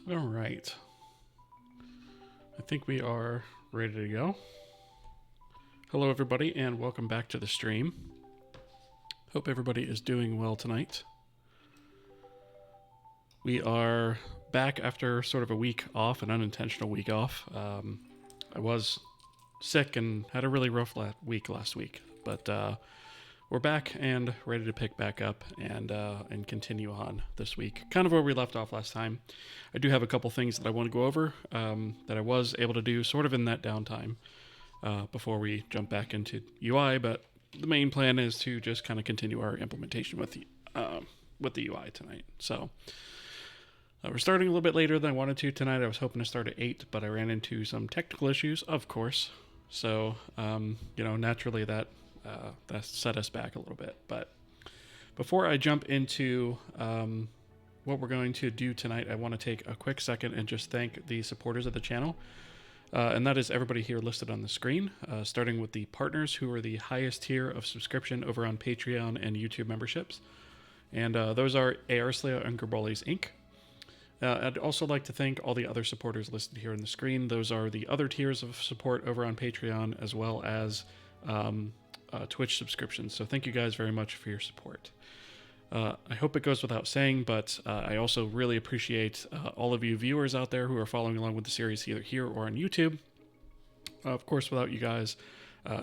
All right. I think we are ready to go. Hello, everybody, and welcome back to the stream. Hope everybody is doing well tonight. We are back after sort of a week off, an unintentional week off. I was sick and had a really rough week last week, but we're back and ready to pick back up and continue on this week. Kind of where we left off last time. I do have a couple things that I want to go over that I was able to do sort of in that downtime before we jump back into UI, but the main plan is to just kind of continue our implementation with the UI tonight. So we're starting a little bit later than I wanted to tonight. I was hoping to start at 8, but I ran into some technical issues, of course. So, naturally that set us back a little bit. But before I jump into what we're going to do tonight, I want to take a quick second and just thank the supporters of the channel. And that is everybody here listed on the screen, starting with the partners who are the highest tier of subscription over on Patreon and YouTube memberships. And those are Aarslea and Gerbolis Inc. I'd also like to thank all the other supporters listed here on the screen. Those are the other tiers of support over on Patreon, as well as Twitch subscriptions. So thank you guys very much for your support. I hope it goes without saying, but I also really appreciate all of you viewers out there who are following along with the series either here or on YouTube. Of course, without you guys,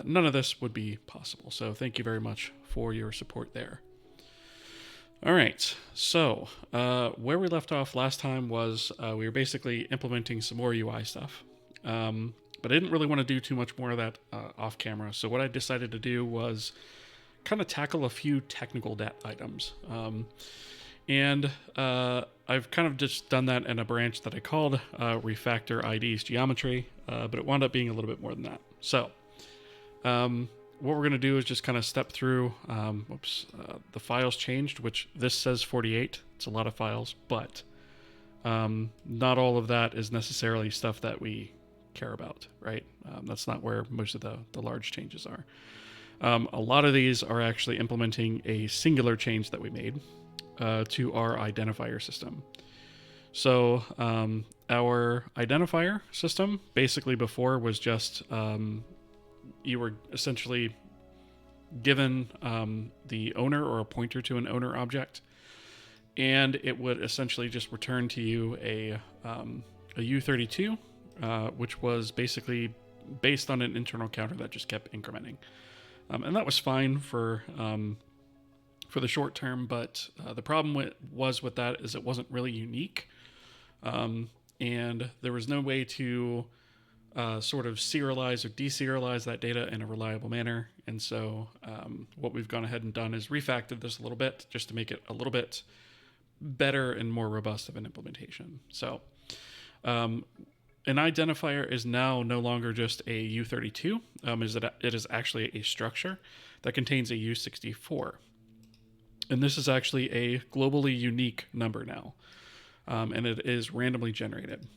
none of this would be possible. So thank you very much for your support there. All right, so where we left off last time was we were basically implementing some more UI stuff. But I didn't really want to do too much more of that off camera. So what I decided to do was kind of tackle a few technical items. And I've kind of just done that in a branch that I called refactor IDs geometry, but it wound up being a little bit more than that. So what we're going to do is just kind of step through, the files changed, which this says 48. It's a lot of files, but not all of that is necessarily stuff that we care about, right? That's not where most of the large changes are. A lot of these are actually implementing a singular change that we made to our identifier system. So our identifier system basically before was just you were essentially given the owner or a pointer to an owner object, and it would essentially just return to you a U32, which was basically based on an internal counter that just kept incrementing. And that was fine for the short term, but the problem with that is it wasn't really unique, and there was no way to sort of serialize or deserialize that data in a reliable manner. And so what we've gone ahead and done is refactored this a little bit just to make it a little bit better and more robust of an implementation. So an identifier is now no longer just a U32. It is actually a structure that contains a U64. And this is actually a globally unique number now. And it is randomly generated.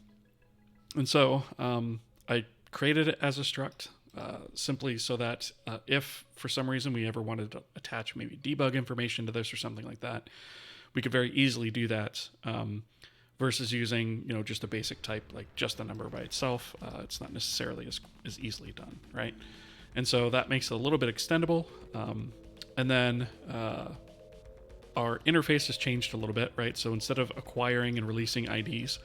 And so I created it as a struct simply so that if for some reason we ever wanted to attach maybe debug information to this or something like that, we could very easily do that versus using just a basic type like just a number by itself. It's not necessarily as easily done, right? And so that makes it a little bit extendable. And then our interface has changed a little bit, right? So instead of acquiring and releasing IDs,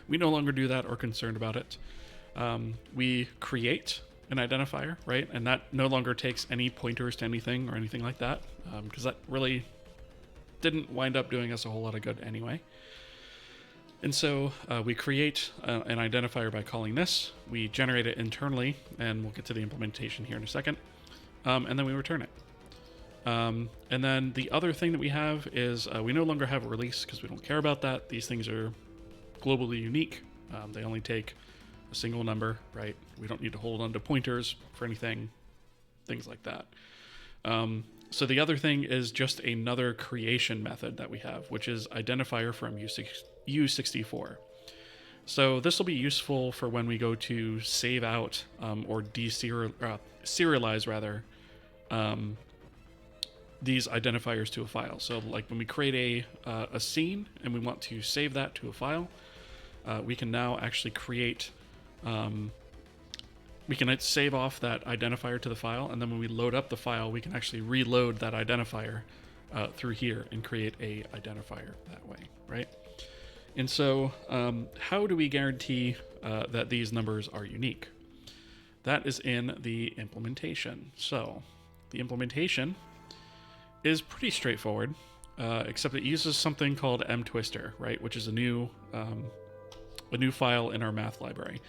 we no longer do that or concerned about it. We create an identifier, right? And that no longer takes any pointers to anything or anything like that, because that really didn't wind up doing us a whole lot of good anyway. And so we create an identifier by calling this. We generate it internally, and we'll get to the implementation here in a second. And then we return it. And then the other thing that we have is we no longer have a release because we don't care about that. These things are globally unique. They only take a single number, right? We don't need to hold on to pointers for anything, things like that. So the other thing is just another creation method that we have, which is identifier from U64. So this will be useful for when we go to save out or serialize rather these identifiers to a file. So like when we create a scene and we want to save that to a file, we can now actually create, we can save off that identifier to the file, and then when we load up the file, we can actually reload that identifier through here and create a identifier that way, right? And so how do we guarantee that these numbers are unique? That is in the implementation. So the implementation is pretty straightforward, except it uses something called mtwister, right? Which is a new file in our math library.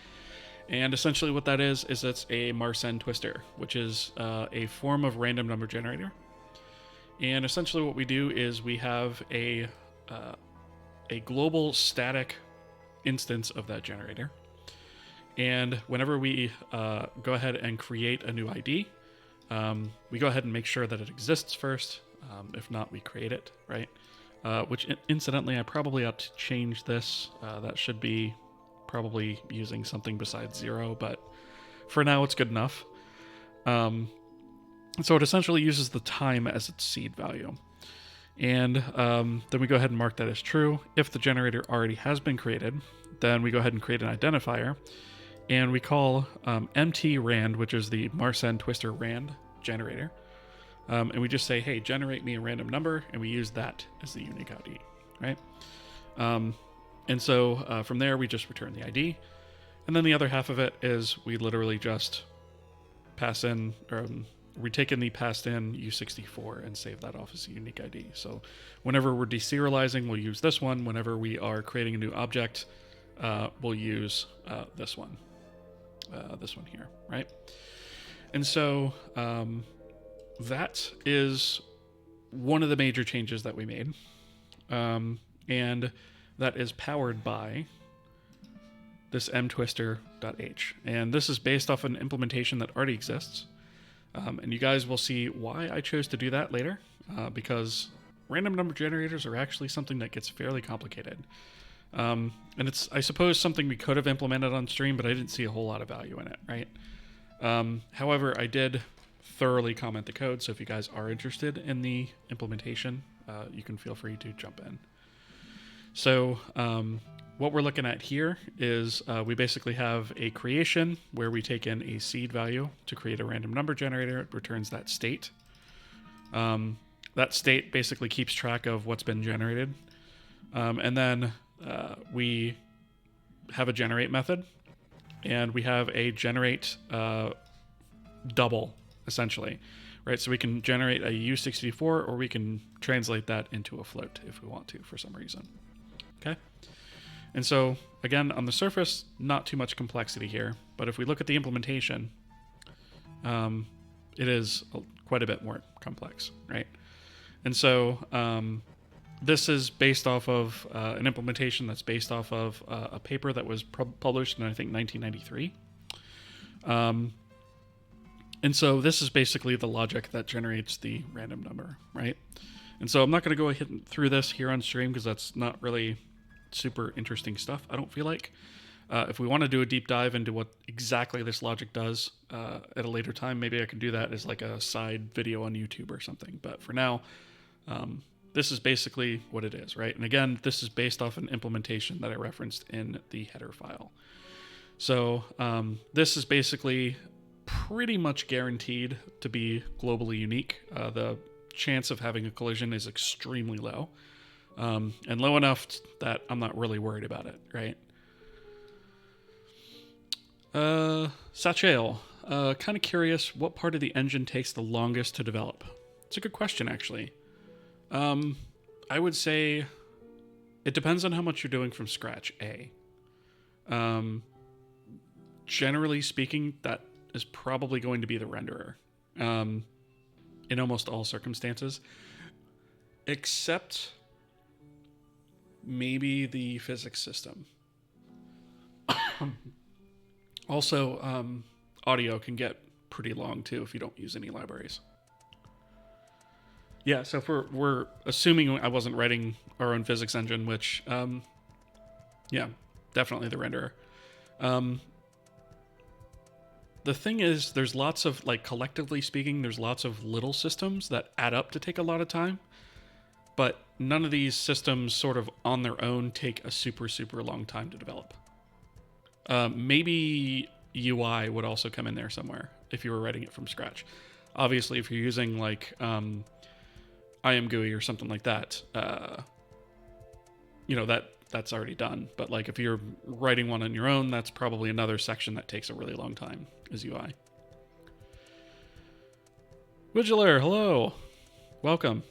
And essentially what that is it's a Mersenne twister, which is a form of random number generator. And essentially what we do is we have a global static instance of that generator. And whenever we go ahead and create a new ID, we go ahead and make sure that it exists first. If not, we create it, right? Which incidentally, I probably ought to change this. That should be probably using something besides 0, but for now it's good enough. So it essentially uses the time as its seed value. And then we go ahead and mark that as true. If the generator already has been created, then we go ahead and create an identifier. And we call mtrand, which is the Mersenne twister rand generator. And we just say, hey, generate me a random number, and we use that as the unique ID, right? And so from there, we just return the ID. And then the other half of it is we literally just pass in, we take in the passed in U64 and save that off as a unique ID. So whenever we're deserializing, we'll use this one. Whenever we are creating a new object, we'll use this one here, right? And so that is one of the major changes that we made. And that is powered by this mtwister.h. And this is based off an implementation that already exists. And you guys will see why I chose to do that later, because random number generators are actually something that gets fairly complicated. And it's, I suppose, something we could have implemented on stream, but I didn't see a whole lot of value in it, right? However, I did thoroughly comment the code, so if you guys are interested in the implementation, you can feel free to jump in. So what we're looking at here is we basically have a creation where we take in a seed value to create a random number generator. It returns that state. That state basically keeps track of what's been generated. And then we have a generate method, and we have a generate double, essentially, right? So we can generate a U64, or we can translate that into a float if we want to for some reason. Okay. And so again, on the surface, not too much complexity here, but if we look at the implementation, it is quite a bit more complex, right? And so this is based off of an implementation that's based off of a paper that was published in, I think, 1993. And so this is basically the logic that generates the random number, right? And so I'm not going to go through this here on stream because that's not really super interesting stuff, I don't feel like. If we want to do a deep dive into what exactly this logic does at a later time, maybe I can do that as like a side video on YouTube or something. But for now, this is basically what it is, right? And again, this is based off an implementation that I referenced in the header file. So this is basically pretty much guaranteed to be globally unique. The chance of having a collision is extremely low, and low enough that I'm not really worried about it, right? Satchel, kind of curious what part of the engine takes the longest to develop. It's a good question, actually. I would say it depends on how much you're doing from scratch, A. Generally speaking, that is probably going to be the renderer in almost all circumstances, except maybe the physics system. Also, audio can get pretty long too if you don't use any libraries. Yeah, so if we're assuming I wasn't writing our own physics engine, which, yeah, definitely the renderer. The thing is, there's lots of, like, collectively speaking, there's lots of little systems that add up to take a lot of time. but none of these systems sort of on their own take a super, super long time to develop. Maybe UI would also come in there somewhere if you were writing it from scratch. Obviously, if you're using like IMGUI or something like that, that's already done. But like if you're writing one on your own, that's probably another section that takes a really long time is UI. Vigilaire, hello. Welcome.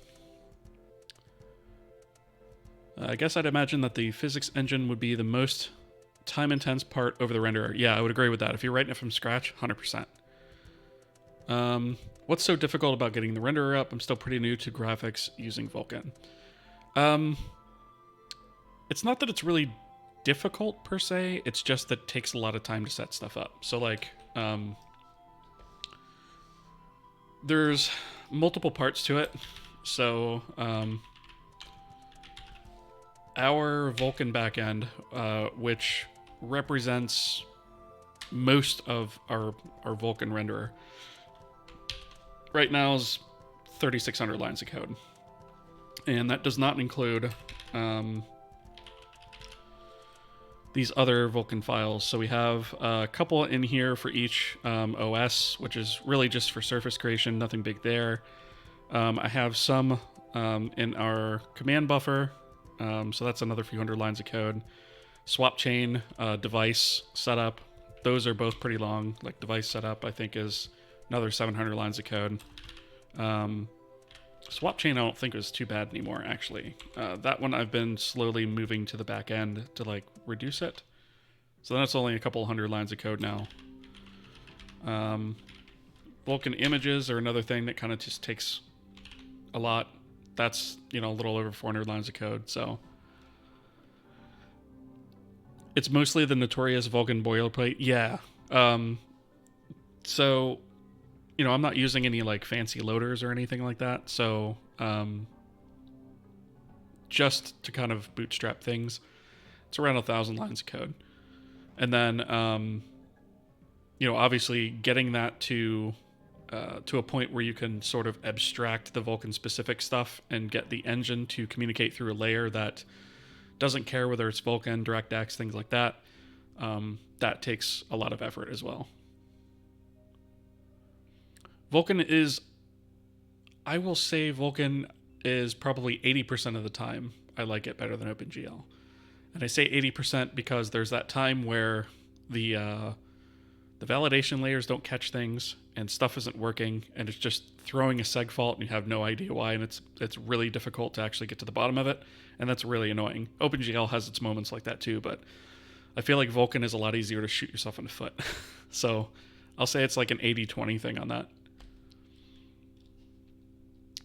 I guess I'd imagine that the physics engine would be the most time-intense part over the renderer. Yeah, I would agree with that. If you're writing it from scratch, 100%. What's so difficult about getting the renderer up? I'm still pretty new to graphics using Vulkan. It's not that it's really difficult per se, it's just that it takes a lot of time to set stuff up. So like, there's multiple parts to it. So, our Vulkan backend, which represents most of our Vulkan renderer, right now is 3,600 lines of code. And that does not include these other Vulkan files. So we have a couple in here for each OS, which is really just for surface creation, nothing big there. I have some in our command buffer, so that's another few hundred lines of code. Swap chain, device setup, those are both pretty long. Like device setup, I think, is another 700 lines of code. Swap chain I don't think is too bad anymore, actually. That one I've been slowly moving to the back end to like reduce it. So that's only a couple hundred lines of code now. Vulkan images are another thing that kind of just takes a lot. That's, a little over 400 lines of code, so. It's mostly the notorious Vulkan boilerplate. Yeah. So, I'm not using any like fancy loaders or anything like that. So, just to kind of bootstrap things, it's around 1,000 lines of code. And then, obviously getting that to a point where you can sort of abstract the Vulkan specific stuff and get the engine to communicate through a layer that doesn't care whether it's Vulkan, DirectX, things like that. That takes a lot of effort as well. I will say Vulkan is probably 80% of the time I like it better than OpenGL. And I say 80% because there's that time where the validation layers don't catch things and stuff isn't working and it's just throwing a seg fault and you have no idea why, and it's really difficult to actually get to the bottom of it, and that's really annoying. OpenGL has its moments like that too, but I feel like Vulkan is a lot easier to shoot yourself in the foot. So I'll say it's like an 80-20 thing on that.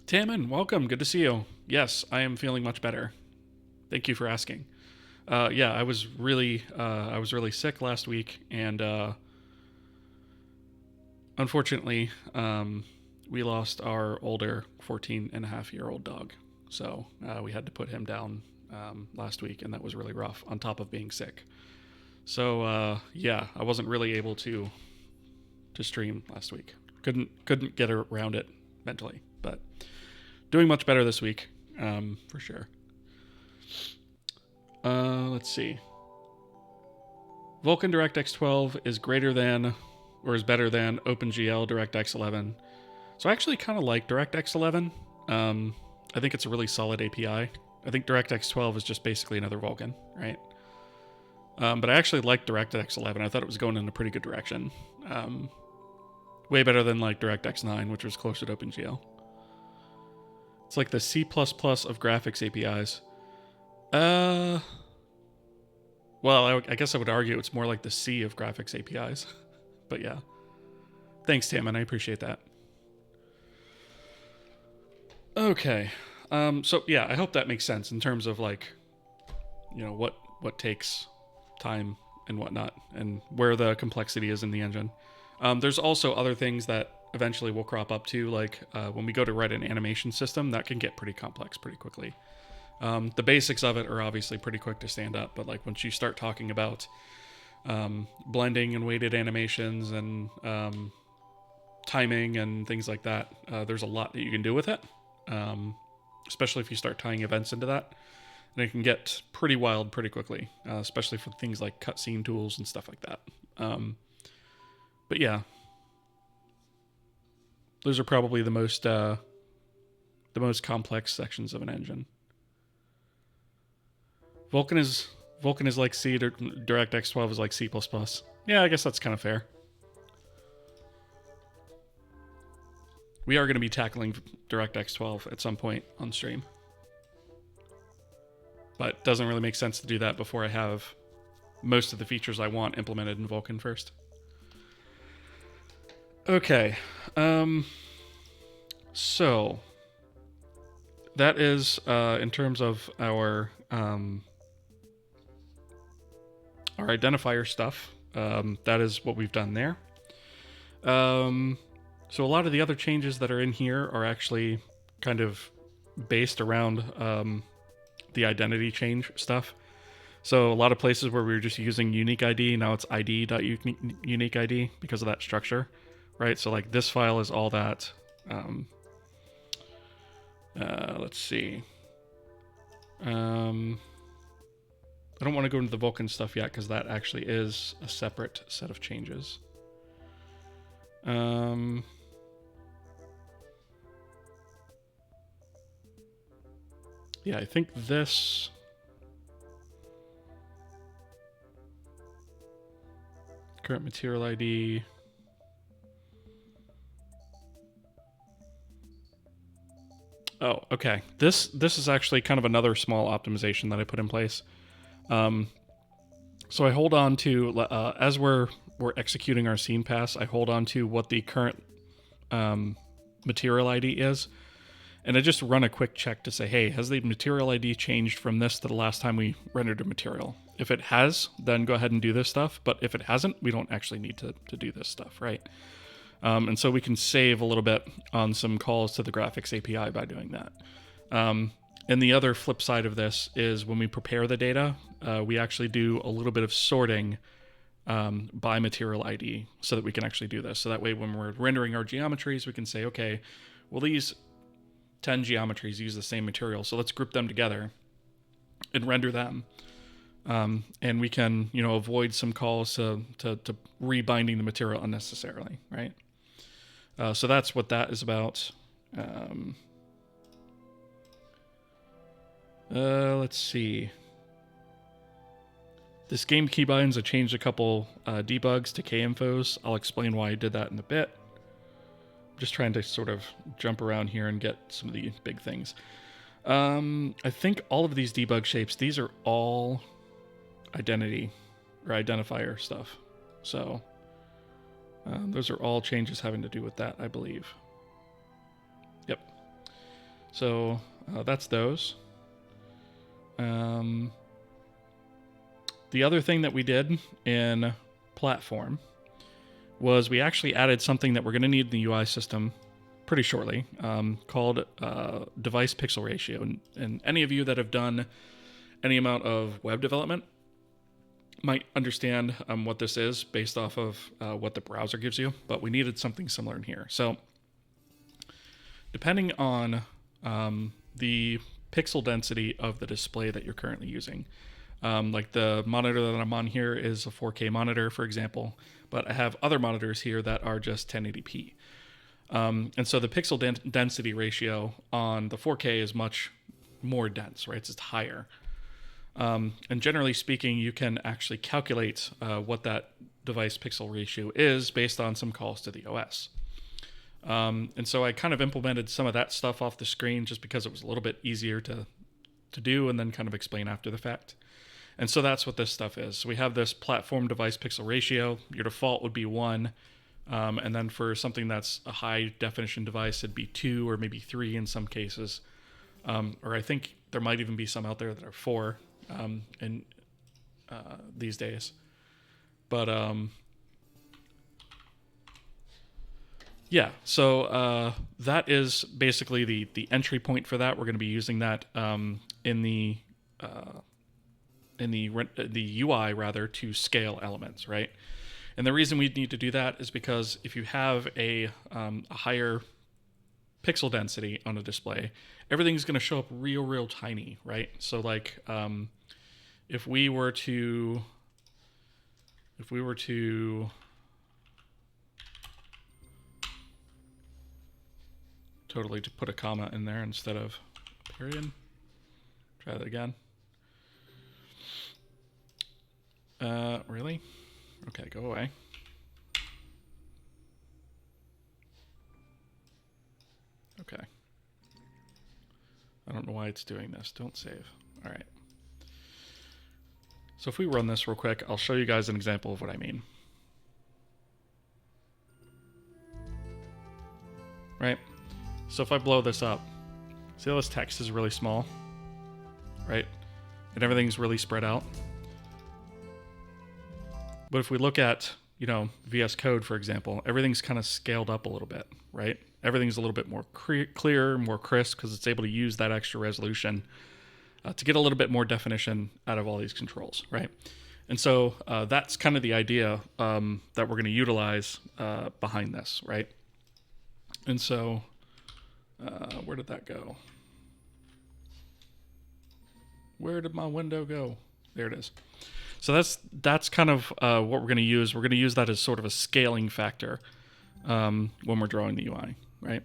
Tammin, welcome. Good to see you. Yes, I am feeling much better. Thank you for asking. Yeah, I was really sick last week, and unfortunately, we lost our older 14-and-a-half-year-old dog. So we had to put him down last week, and that was really rough, on top of being sick. So yeah, I wasn't really able to stream last week. Couldn't get around it mentally, but doing much better this week, for sure. Let's see. Vulkan DirectX 12 is greater than, or is better than, OpenGL DirectX 11. So I actually kind of like DirectX 11. I think it's a really solid API. I think DirectX 12 is just basically another Vulkan, right? But I actually like DirectX 11. I thought it was going in a pretty good direction. Way better than like DirectX 9, which was closer to OpenGL. It's like the C++ of graphics APIs. Well, I guess I would argue it's more like the C of graphics APIs. But yeah. Thanks, Tammin. I appreciate that. Okay. So yeah, I hope that makes sense in terms of like, what takes time and whatnot, and where the complexity is in the engine. There's also other things that eventually will crop up too, like when we go to write an animation system, that can get pretty complex pretty quickly. The basics of it are obviously pretty quick to stand up, but like once you start talking about blending and weighted animations and timing and things like that, there's a lot that you can do with it. especially if you start tying events into that. And it can get pretty wild pretty quickly, especially for things like cutscene tools and stuff like that. But yeah, those are probably the most complex sections of an engine. Vulkan is like C. DirectX 12 is like C++. Yeah, I guess that's kind of fair. We are going to be tackling DirectX 12 at some point on stream. But it doesn't really make sense to do that before I have most of the features I want implemented in Vulkan first. Okay. So that is in terms of our identifier stuff. That is what we've done there. So a lot of the other changes that are in here are actually kind of based around the identity change stuff. So a lot of places where we were just using unique ID, now it's id.unique ID because of that structure, right? So like this file is all that. Let's see. I don't want to go into the Vulkan stuff yet because that actually is a separate set of changes. Yeah, I think this... Current material ID... Oh, okay. This is actually kind of another small optimization that I put in place. So I hold on to, as we're executing our scene pass, I hold on to what the current material ID is. And I just run a quick check to say, hey, has the material ID changed from this to the last time we rendered a material? If it has, then go ahead and do this stuff. But if it hasn't, we don't actually need to do this stuff, right? And so we can save a little bit on some calls to the graphics API by doing that. And the other flip side of this is when we prepare the data, we actually do a little bit of sorting by material ID so that we can actually do this. So that way when we're rendering our geometries, we can say, okay, well, these 10 geometries use the same material, so let's group them together and render them. And we can, avoid some calls to rebinding the material unnecessarily, right? So that's what that is about. Let's see. This game keybinds, I changed a couple debugs to kinfos. I'll explain why I did that in a bit. Just trying to sort of jump around here and get some of the big things. I think all of these debug shapes, these are all identity or identifier stuff. So those are all changes having to do with that, I believe. Yep. So that's those. The other thing that we did in platform was we actually added something that we're going to need in the UI system pretty shortly, called device pixel ratio. And any of you that have done any amount of web development might understand what this is based off of what the browser gives you, but we needed something similar in here. So depending on the pixel density of the display that you're currently using, like the monitor that I'm on here is a 4K monitor, for example, but I have other monitors here that are just 1080p. And so the pixel density ratio on the 4K is much more dense, right? It's just higher. And generally speaking, you can actually calculate what that device pixel ratio is based on some calls to the OS. And so I kind of implemented some of that stuff off the screen just because it was a little bit easier to do and then kind of explain after the fact. And so that's what this stuff is. So we have this platform device pixel ratio. Your default would be 1. And then for something that's a high definition device, it'd be 2 or maybe 3 in some cases. Or I think there might even be some out there that are 4 in these days. But yeah, so that is basically the entry point for that. We're going to be using that in the UI rather to scale elements, right? And the reason we need to do that is because if you have a higher pixel density on a display, everything's going to show up real tiny, right? So like if we were to totally to put a comma in there instead of a period. Try that again. Really? Okay, go away. Okay. I don't know why it's doing this. Don't save. All right. So if we run this real quick, I'll show you guys an example of what I mean. Right? So if I blow this up, see how this text is really small? Right? And everything's really spread out. But if we look at, you know, VS Code, for example, everything's kind of scaled up a little bit, right? Everything's a little bit more clear, more crisp, because it's able to use that extra resolution to get a little bit more definition out of all these controls, right? And so that's kind of the idea that we're going to utilize behind this, right? And so where did that go? Where did my window go? There it is. So that's kind of what we're going to use. We're going to use that as sort of a scaling factor when we're drawing the UI, right?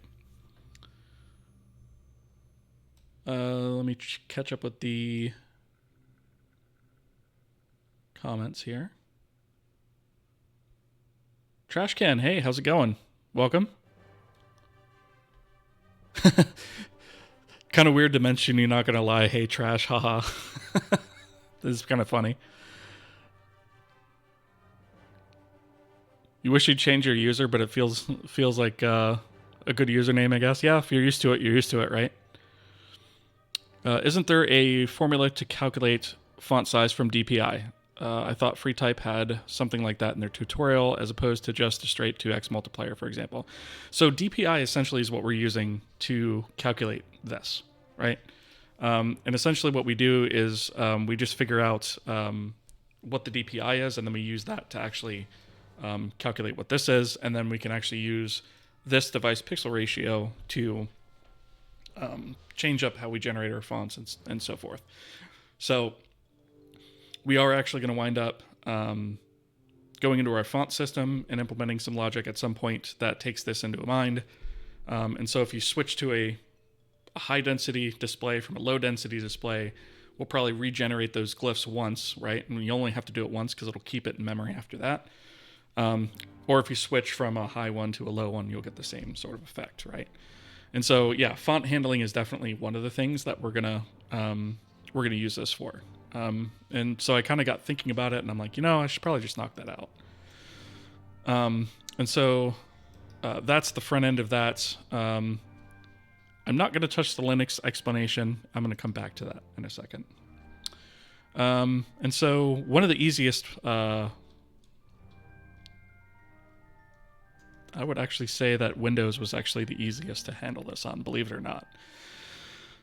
Let me catch up with the comments here. Trash Can, hey, how's it going? Welcome. Kind of weird to mention, you're not going to lie. Hey, Trash, haha. This is kind of funny. You wish you'd change your user, but it feels like a good username, I guess. Yeah, if you're used to it, you're used to it, right? Isn't there a formula to calculate font size from DPI? I thought FreeType had something like that in their tutorial, as opposed to just a straight 2x multiplier, for example. So DPI essentially is what we're using to calculate this, right? And essentially what we do is we just figure out what the DPI is, and then we use that to actually calculate what this is, and then we can actually use this device pixel ratio to change up how we generate our fonts and so forth. So we are actually going to wind up going into our font system and implementing some logic at some point that takes this into mind. And so if you switch to a high density display from a low density display, we'll probably regenerate those glyphs once, right? And you only have to do it once because it'll keep it in memory after that. Or if you switch from a high one to a low one, you'll get the same sort of effect, right? And so, yeah, font handling is definitely one of the things that we're gonna use this for. And so I kind of got thinking about it, and I'm like, I should probably just knock that out. And so that's the front end of that. I'm not going to touch the Linux explanation. I'm going to come back to that in a second. And so one of the easiest, I would actually say that Windows was actually the easiest to handle this on, believe it or not.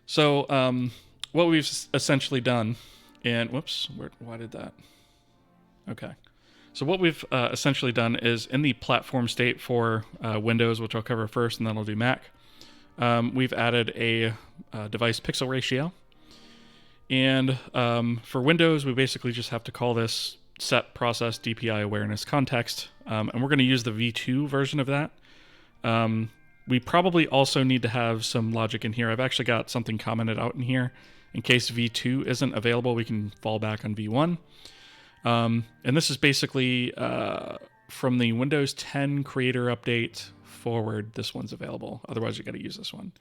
So what we've essentially done, and whoops, why did that? Okay. So what we've essentially done is in the platform state for Windows, which I'll cover first, and then I'll do Mac, we've added a device pixel ratio. And for Windows, we basically just have to call this set process DPI awareness context. And we're going to use the V2 version of that. We probably also need to have some logic in here. I've actually got something commented out in here. In case V2 isn't available, we can fall back on V1. And this is basically from the Windows 10 creator update forward, this one's available. Otherwise, you got to use this one.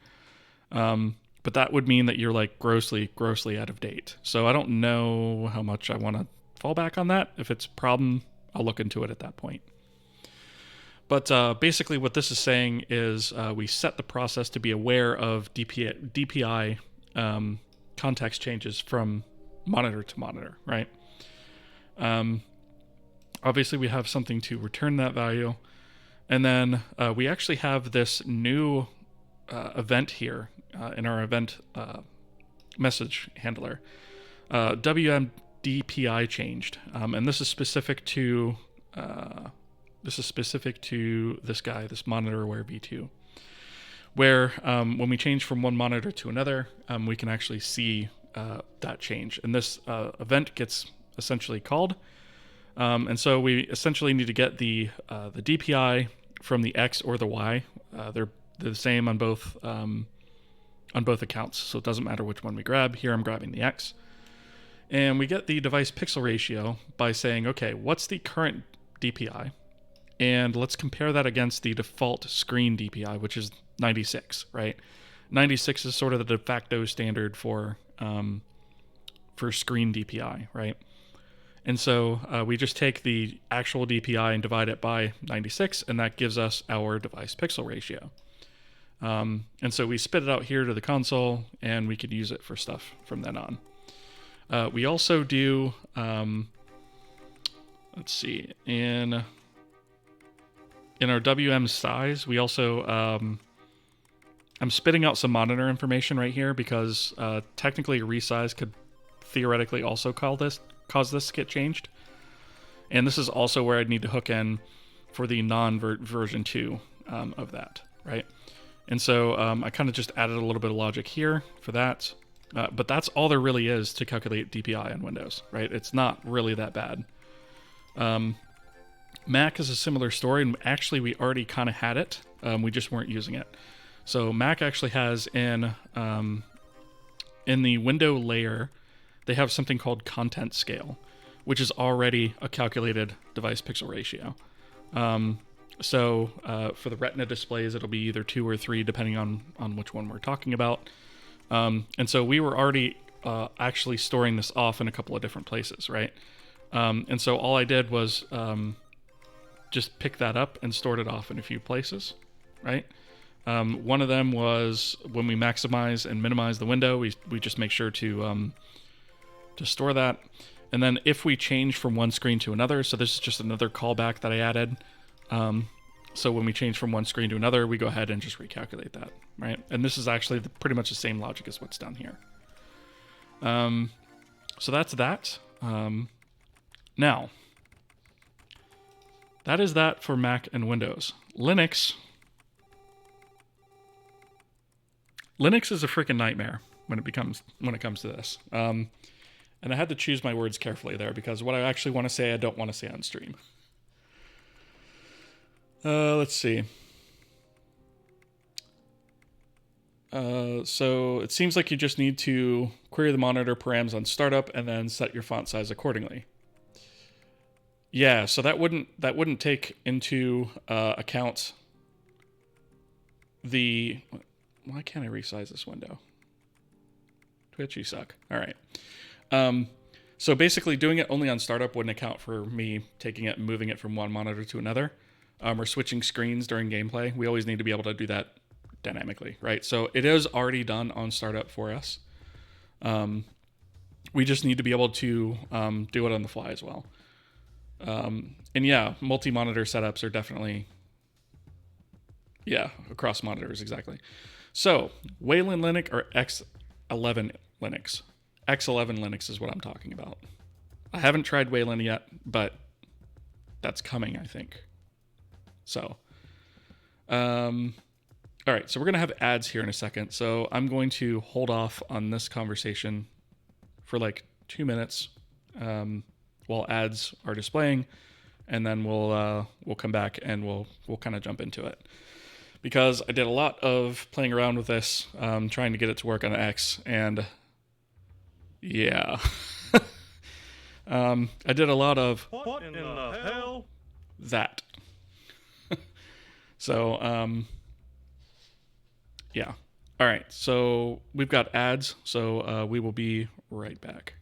But that would mean that you're like grossly out of date. So I don't know how much I want to fall back on that. If it's a problem, I'll look into it at that point. But basically what this is saying is we set the process to be aware of DPI context changes from monitor to monitor, right? Obviously we have something to return that value. And then we actually have this new event here in our event message handler. WMDPI changed, and this is specific to this guy, this monitor aware V2. where when we change from one monitor to another, we can actually see that change. And this event gets essentially called. And so we essentially need to get the DPI from the X or the Y. They're the same on both accounts, so it doesn't matter which one we grab. Here I'm grabbing the X. And we get the device pixel ratio by saying, okay, what's the current DPI? And let's compare that against the default screen DPI, which is 96, right? 96 is sort of the de facto standard for screen DPI, right? And so we just take the actual DPI and divide it by 96, and that gives us our device pixel ratio. And so we spit it out here to the console, and we could use it for stuff from then on. We also do, let's see, in our WM size, we also, I'm spitting out some monitor information right here because technically resize could theoretically also cause this to get changed. And this is also where I'd need to hook in for the non-version 2 of that, right? And so I kind of just added a little bit of logic here for that. But that's all there really is to calculate DPI on Windows, right? It's not really that bad. Mac is a similar story, and actually we already kind of had it. We just weren't using it. So Mac actually has in the window layer, they have something called content scale, which is already a calculated device pixel ratio. So for the Retina displays, it'll be either 2 or 3, depending on which one we're talking about. And so we were already actually storing this off in a couple of different places, right? And so all I did was just pick that up and stored it off in a few places, right? One of them was when we maximize and minimize the window, we just make sure to store that. And then if we change from one screen to another, so this is just another callback that I added. So when we change from one screen to another, we go ahead and just recalculate that, right? And this is actually pretty much the same logic as what's down here. So that's that. Now, that is that for Mac and Windows. Linux is a freaking nightmare when it comes to this. And I had to choose my words carefully there because what I actually want to say, I don't want to say on stream. Let's see. So it seems like you just need to query the monitor params on startup and then set your font size accordingly. Yeah, so that wouldn't take into account the. Why can't I resize this window? Twitch, you suck. All right. So basically, doing it only on startup wouldn't account for me taking it and moving it from one monitor to another. Or switching screens during gameplay. We always need to be able to do that dynamically, right? So it is already done on startup for us. We just need to be able to do it on the fly as well. And yeah, multi-monitor setups are definitely, yeah, across monitors, exactly. So, Wayland Linux or X11 Linux? X11 Linux is what I'm talking about. I haven't tried Wayland yet, but that's coming, I think. So, all right, so we're going to have ads here in a second. So I'm going to hold off on this conversation for like 2 minutes while ads are displaying, and then we'll come back and we'll kind of jump into it. Because I did a lot of playing around with this, trying to get it to work on X, and yeah. I did a lot of what in the hell? That. So, yeah. All right, so we've got ads, so we will be right back.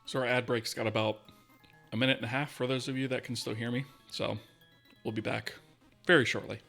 So our ad break's got about a minute and a half for those of you that can still hear me. So we'll be back very shortly.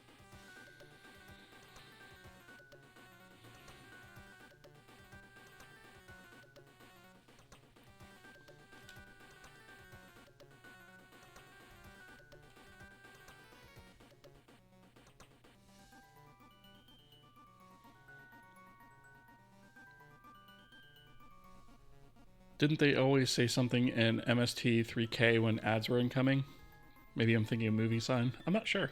Didn't they always say something in MST 3K when ads were incoming? Maybe I'm thinking of movie sign. I'm not sure.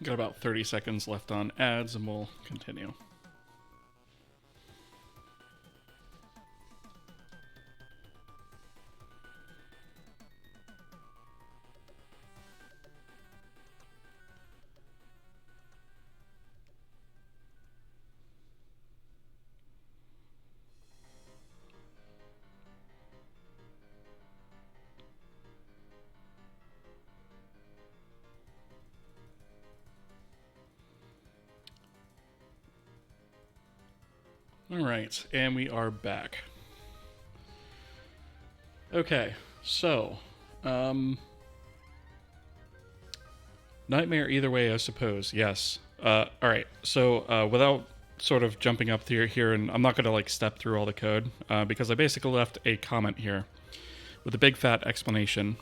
Got about 30 seconds left on ads and we'll continue. All right, and we are back. Okay, so, nightmare either way, I suppose. Yes. All right. So, without sort of jumping up here, and I'm not going to like step through all the code because I basically left a comment here with a big fat explanation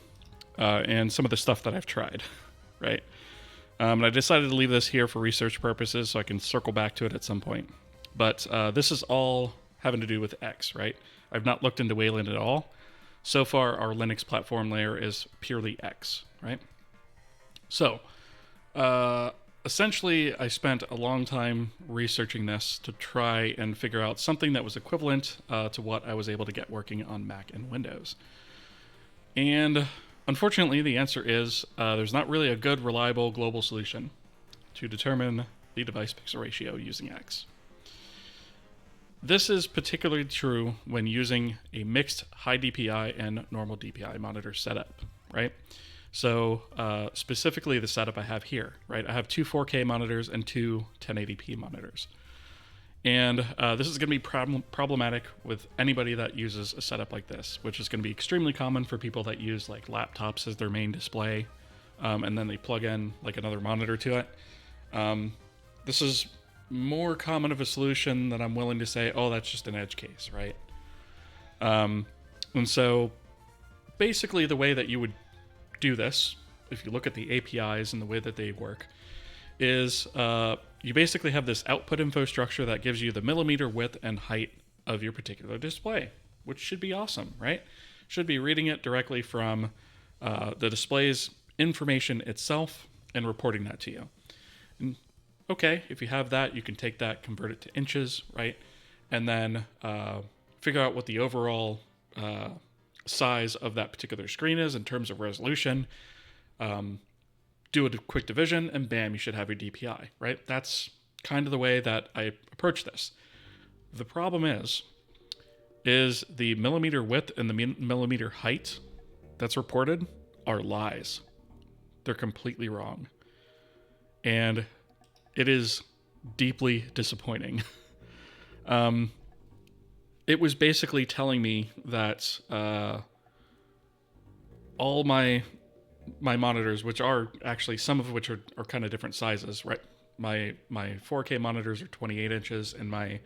and some of the stuff that I've tried, right? And I decided to leave this here for research purposes so I can circle back to it at some point. But this is all having to do with X, right? I've not looked into Wayland at all. So far, our Linux platform layer is purely X, right? So, essentially, I spent a long time researching this to try and figure out something that was equivalent to what I was able to get working on Mac and Windows. And unfortunately, the answer is there's not really a good, reliable global solution to determine the device pixel ratio using X. This is particularly true when using a mixed high DPI and normal DPI monitor setup, right? So specifically the setup I have here, right? I have two 4K monitors and two 1080p monitors. And this is going to be problematic with anybody that uses a setup like this, which is going to be extremely common for people that use like laptops as their main display, and then they plug in like another monitor to it. This is more common of a solution that I'm willing to say, oh, that's just an edge case, right? And so basically the way that you would do this, if you look at the APIs and the way that they work, is you basically have this output info structure that gives you the millimeter width and height of your particular display, which should be awesome, right? Should be reading it directly from the display's information itself and reporting that to you. And okay, if you have that, you can take that, convert it to inches, right? And then figure out what the overall size of that particular screen is in terms of resolution. Do a quick division, and bam, you should have your DPI, right? That's kind of the way that I approach this. The problem is the millimeter width and the millimeter height that's reported are lies. They're completely wrong. And it is deeply disappointing. It was basically telling me that all my monitors, which are actually some of which are kind of different sizes, right? My 4K monitors are 28 inches and my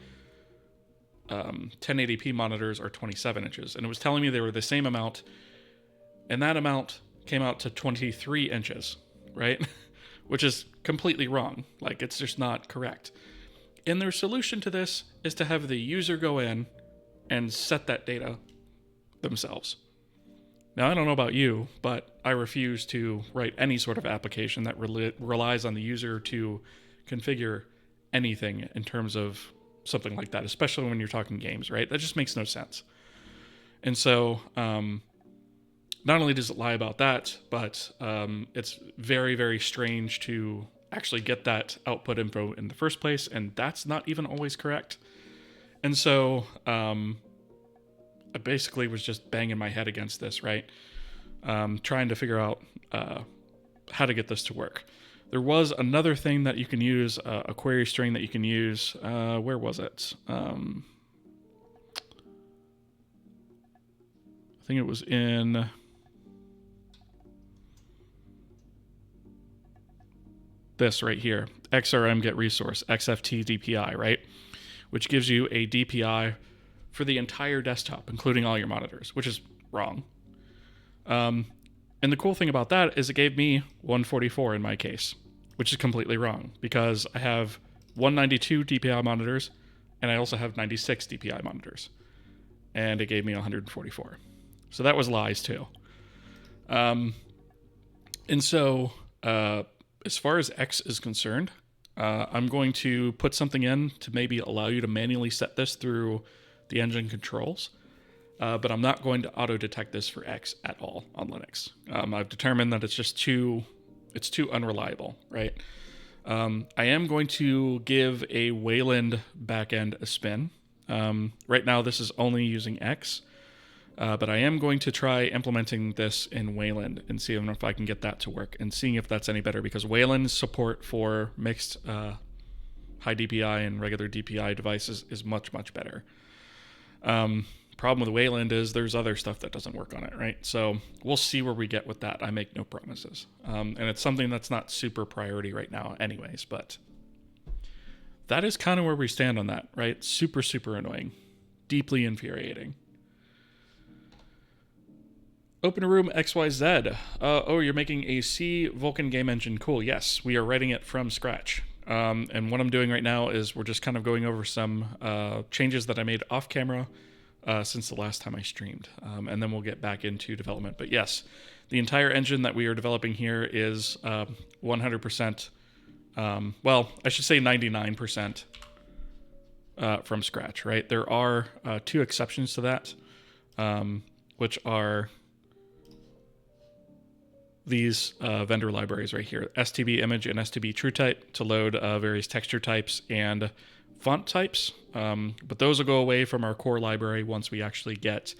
1080p monitors are 27 inches. And it was telling me they were the same amount, and that amount came out to 23 inches, right? Which is completely wrong. Like, it's just not correct. And their solution to this is to have the user go in and set that data themselves. Now, I don't know about you, but I refuse to write any sort of application that relies on the user to configure anything in terms of something like that, especially when you're talking games, right? That just makes no sense. And so not only does it lie about that, but it's very, very strange to actually get that output info in the first place, and that's not even always correct. And so I basically was just banging my head against this, right? Trying to figure out how to get this to work. There was another thing that you can use, a query string that you can use. Where was it? I think it was in this right here, XRM get resource, XFT DPI, right? Which gives you a DPI for the entire desktop, including all your monitors, which is wrong. And the cool thing about that is it gave me 144 in my case, which is completely wrong because I have 192 DPI monitors and I also have 96 DPI monitors. And it gave me 144. So that was lies too. And so as far as X is concerned, I'm going to put something in to maybe allow you to manually set this through the engine controls. But I'm not going to auto-detect this for X at all on Linux. I've determined that it's just too unreliable, right? I am going to give a Wayland backend a spin. Right now, this is only using X, but I am going to try implementing this in Wayland and see if I can get that to work and seeing if that's any better, because Wayland's support for mixed high DPI and regular DPI devices is much, much better. Problem with Wayland is there's other stuff that doesn't work on it, right? So we'll see where we get with that. I make no promises. And it's something that's not super priority right now anyways, but that is kind of where we stand on that, right? Super, super annoying. Deeply infuriating. Open Room XYZ. Oh, you're making a C Vulkan game engine. Cool. Yes, we are writing it from scratch. And what I'm doing right now is we're just kind of going over some changes that I made off camera since the last time I streamed. And then we'll get back into development. But yes, the entire engine that we are developing here is 100%, well, I should say 99% from scratch, right? There are two exceptions to that, which are these vendor libraries right here, STB image and STB TrueType to load various texture types and font types. But those will go away from our core library once we actually get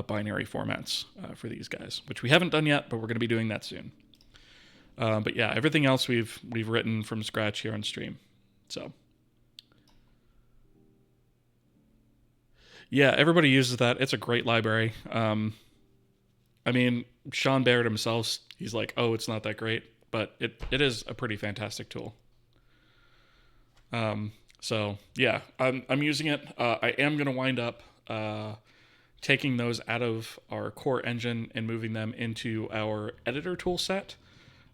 binary formats for these guys, which we haven't done yet, but we're going to be doing that soon. But yeah, everything else we've written from scratch here on stream. So yeah, everybody uses that. It's a great library. I mean, Sean Baird himself, he's like, oh, it's not that great, but it is a pretty fantastic tool. So yeah, I'm using it. I am going to wind up taking those out of our core engine and moving them into our editor tool set.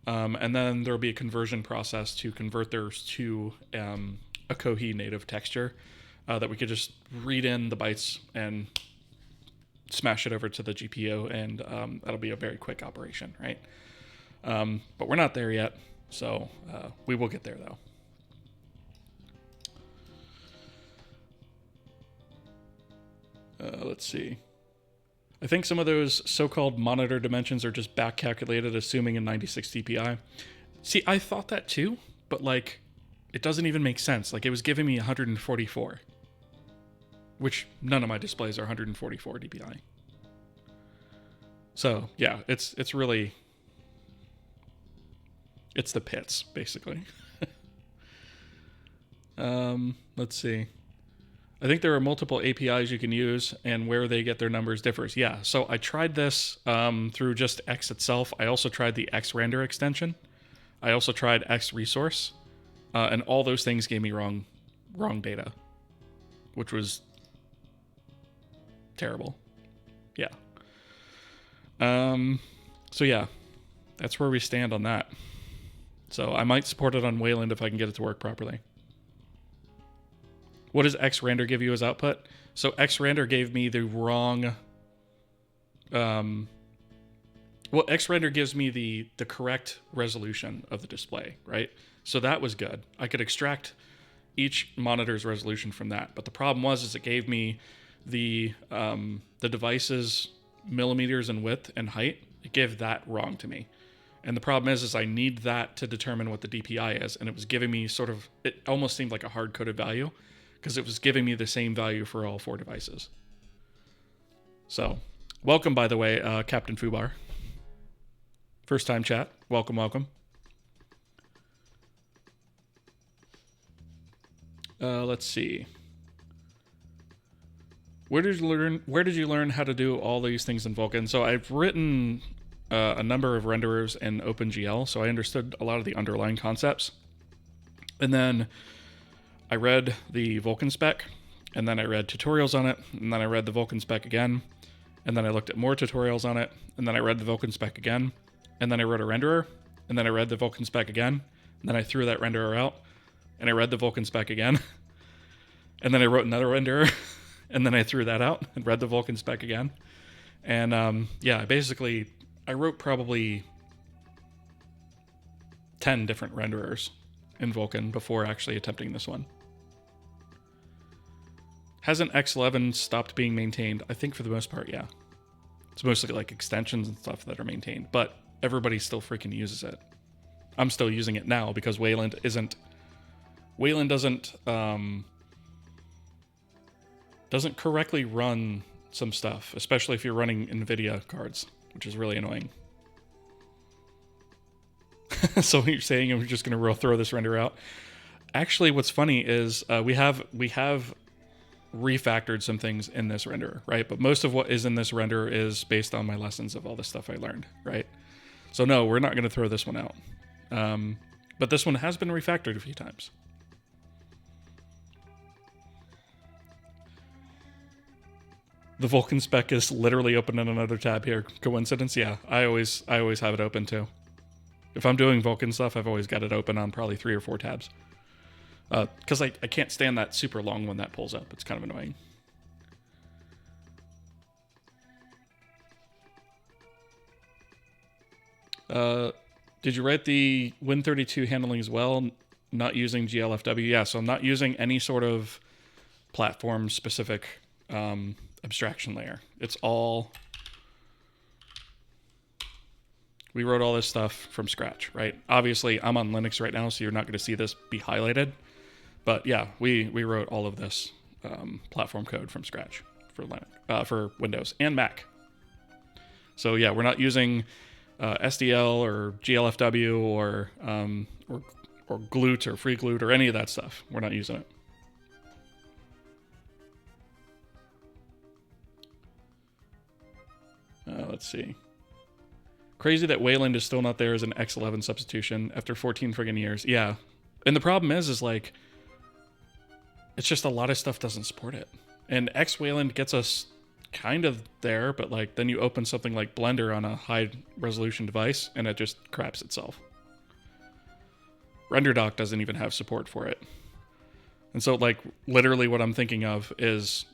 And then there'll be a conversion process to convert those to a Kohi native texture that we could just read in the bytes and smash it over to the GPU, and that'll be a very quick operation, right? But we're not there yet, so we will get there though. Let's see. I think some of those so-called monitor dimensions are just back calculated, assuming a 96 DPI. See, I thought that too, but like, it doesn't even make sense. Like, it was giving me 144, which none of my displays are 144 DPI. So yeah, it's really, it's the pits basically. Let's see. I think there are multiple APIs you can use, and where they get their numbers differs. Yeah, so I tried this through just X itself. I also tried the X render extension. I also tried X resource, and all those things gave me wrong data, which was terrible. Yeah. So yeah, that's where we stand on that. So I might support it on Wayland if I can get it to work properly. What does xrender give you as output? So xrender gave me the wrong... well, xrender gives me the correct resolution of the display, right? So that was good. I could extract each monitor's resolution from that. But the problem was it gave me the device's millimeters in width and height, it gave that wrong to me. And the problem is I need that to determine what the DPI is. And it was giving me sort of, it almost seemed like a hard-coded value because it was giving me the same value for all 4 devices. So, welcome, by the way, Captain Fubar. First time chat. Welcome, welcome. Let's see. Where did you learn how to do all these things in Vulkan? So I've written a number of renderers in OpenGL, so I understood a lot of the underlying concepts. And then I read the Vulkan spec, and then I read tutorials on it, and then I read the Vulkan spec again, and then I looked at more tutorials on it, and then I read the Vulkan spec again, and then I wrote a renderer, and then I read the Vulkan spec again, and then I threw that renderer out, and I read the Vulkan spec again, and then I wrote another renderer, and then I threw that out and read the Vulkan spec again. And yeah, basically, I wrote probably 10 different renderers in Vulkan before actually attempting this one. Hasn't X11 stopped being maintained? I think for the most part, yeah. It's mostly like extensions and stuff that are maintained, but everybody still freaking uses it. I'm still using it now because Wayland doesn't correctly run some stuff, especially if you're running NVIDIA cards, which is really annoying. So you're saying I'm just going to throw this render out? Actually, what's funny is we have refactored some things in this renderer, right? But most of what is in this renderer is based on my lessons of all the stuff I learned, right? So no, we're not going to throw this one out. But this one has been refactored a few times. The Vulkan spec is literally open in another tab here. Coincidence? Yeah, I always have it open too. If I'm doing Vulkan stuff, I've always got it open on probably 3 or 4 tabs. Because I can't stand that super long when that pulls up. It's kind of annoying. Did you write the Win32 handling as well? Not using GLFW? Yeah, so I'm not using any sort of platform-specific abstraction layer. It's all... We wrote all this stuff from scratch, right? Obviously, I'm on Linux right now, so you're not going to see this be highlighted. But yeah, we wrote all of this platform code from scratch for Linux, for Windows and Mac. So yeah, we're not using SDL or GLFW or Glute or FreeGlute or any of that stuff. We're not using it. Let's see. Crazy that Wayland is still not there as an X11 substitution after 14 friggin' years. Yeah. And the problem is like, it's just a lot of stuff doesn't support it. And X Wayland gets us kind of there, but like then you open something like Blender on a high resolution device and it just craps itself. RenderDoc doesn't even have support for it. And so like literally what I'm thinking of is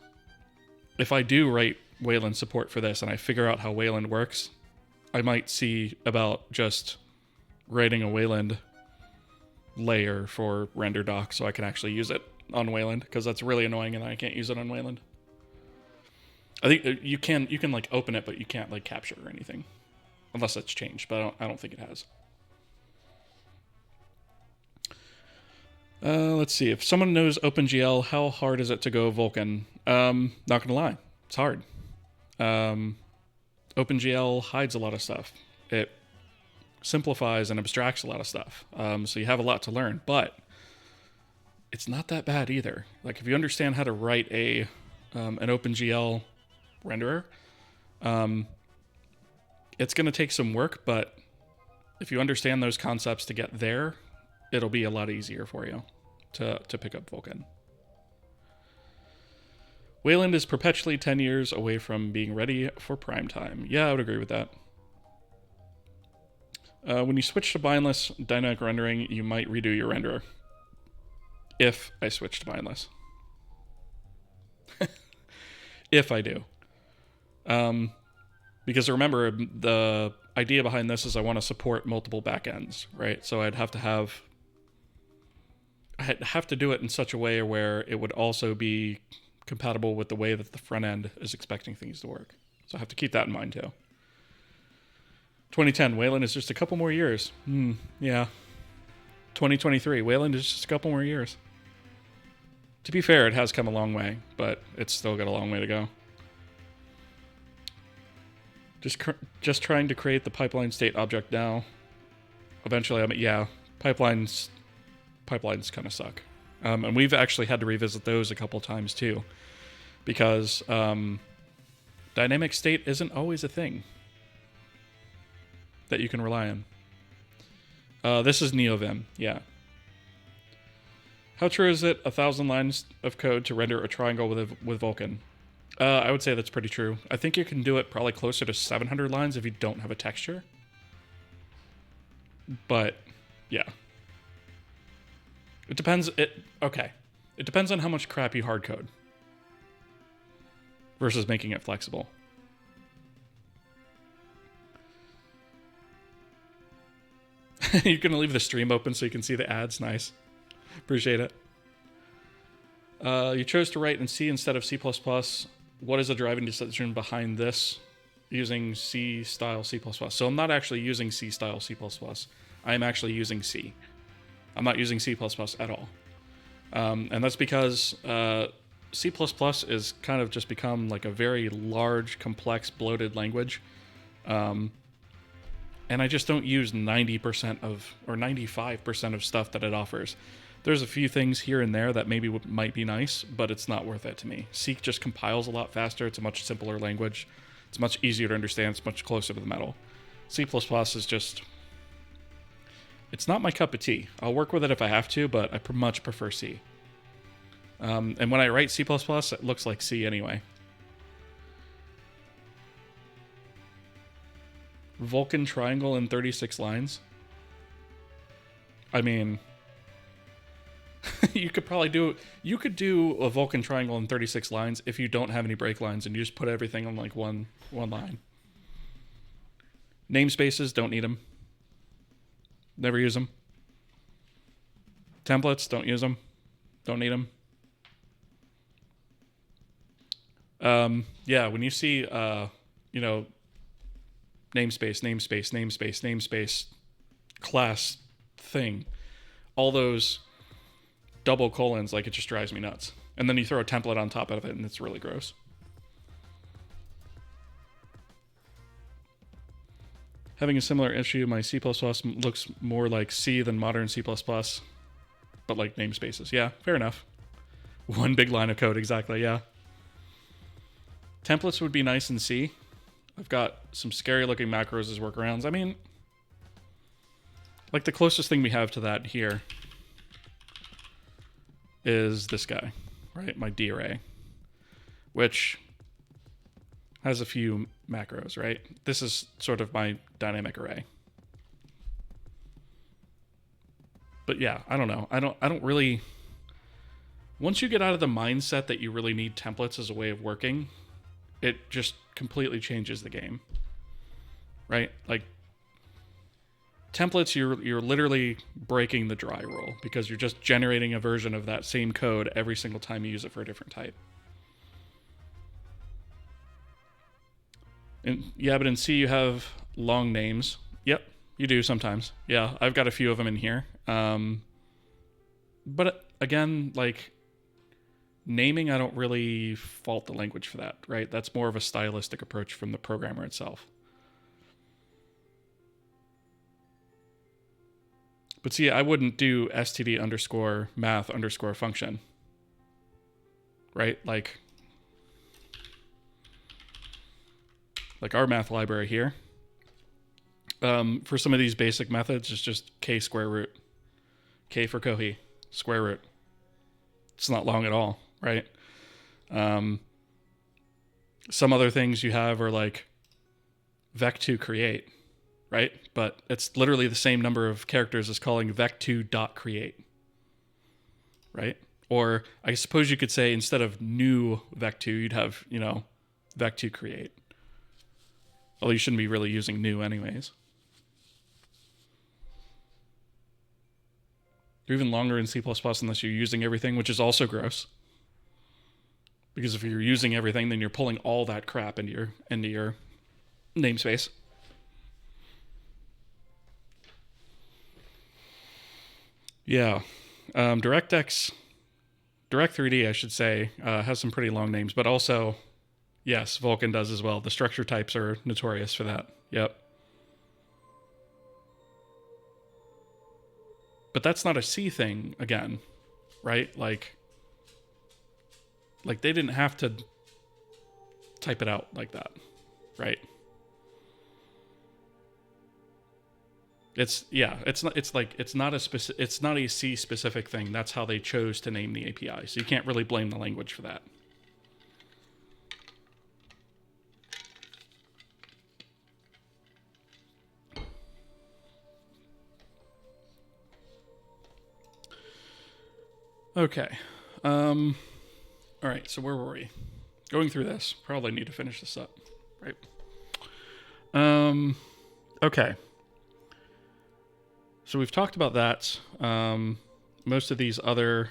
if I do write Wayland support for this and I figure out how Wayland works, I might see about just writing a Wayland layer for RenderDoc so I can actually use it on Wayland, because that's really annoying and I can't use it on Wayland. I think you can like open it, but you can't like capture or anything, unless it's changed. But I don't think it has. Let's see. If someone knows OpenGL, how hard is it to go Vulkan? Not gonna lie, it's hard. OpenGL hides a lot of stuff. It simplifies and abstracts a lot of stuff. So you have a lot to learn, but it's not that bad either. Like if you understand how to write an OpenGL renderer, it's going to take some work, but if you understand those concepts to get there, it'll be a lot easier for you to pick up Vulkan. Wayland is perpetually 10 years away from being ready for prime time. Yeah, I would agree with that. When you switch to bindless dynamic rendering, you might redo your renderer. If I switch to bindless. If I do. Because remember, the idea behind this is I want to support multiple backends, right? So I'd have to do it in such a way where it would also be compatible with the way that the front end is expecting things to work. So I have to keep that in mind too. 2010, Wayland is just a couple more years. Yeah. 2023, Wayland is just a couple more years. To be fair, it has come a long way, but it's still got a long way to go. Just trying to create the pipeline state object now. Eventually, pipelines kind of suck. And we've actually had to revisit those a couple times too, because dynamic state isn't always a thing that you can rely on. This is NeoVim, yeah. How true is it 1,000 lines of code to render a triangle with Vulkan? I would say that's pretty true. I think you can do it probably closer to 700 lines if you don't have a texture. But, yeah. It depends. It depends on how much crap you hard code versus making it flexible. You're going to leave the stream open so you can see the ads. Nice. Appreciate it. You chose to write in C instead of C++. What is the driving decision behind this using C-style C++? So I'm not actually using C-style C++. I am actually using C. I'm not using C++ at all. And that's because C++ is kind of just become like a very large, complex, bloated language. And I just don't use 90% or 95% of stuff that it offers. There's a few things here and there that maybe might be nice, but it's not worth it to me. C just compiles a lot faster. It's a much simpler language. It's much easier to understand. It's much closer to the metal. C++ is just... It's not my cup of tea. I'll work with it if I have to, but I much prefer C. And when I write C++, it looks like C anyway. Vulkan triangle in 36 lines. I mean, you could do a Vulkan triangle in 36 lines if you don't have any break lines and you just put everything on like one line. Namespaces, don't need them. Never use them. Templates, don't use them. Don't need them. Yeah, when you see, namespace, class thing, all those double colons, like, it just drives me nuts. And then you throw a template on top of it and it's really gross. Having a similar issue, my C++ looks more like C than modern C++, but like namespaces. Yeah, fair enough. One big line of code, exactly, yeah. Templates would be nice in C. I've got some scary looking macros as workarounds. I mean, like the closest thing we have to that here is this guy, right? My D array, which has a few macros, right? This is sort of my dynamic array. But yeah, I don't know. I don't really... Once you get out of the mindset that you really need templates as a way of working, it just completely changes the game, right? Like, templates, you're literally breaking the dry rule because you're just generating a version of that same code every single time you use it for a different type. And yeah, but in C you have long names. Yep, you do sometimes. Yeah, I've got a few of them in here. But again, like, naming, I don't really fault the language for that, right? That's more of a stylistic approach from the programmer itself. But see, I wouldn't do std_math_function, right? Like our math library here. For some of these basic methods, it's just k square root. K for Kohi, square root. It's not long at all, right? Some other things you have are like vec2 create, right? But it's literally the same number of characters as calling vec2.create, right? Or I suppose you could say instead of new vec2, you'd have, vec2 create. Although you shouldn't be really using new anyways. They're even longer in C++ unless you're using everything, which is also gross. Because if you're using everything, then you're pulling all that crap into your namespace. Yeah. DirectX, Direct3D, I should say, has some pretty long names, but also, yes, Vulkan does as well. The structure types are notorious for that. Yep. But that's not a C thing, again, right? Like they didn't have to type it out like that, right? It's not a C specific thing. That's how they chose to name the API. So you can't really blame the language for that. Okay. All right. So where were we? Going through this. Probably need to finish this up, right? Okay. So we've talked about that. Most of these other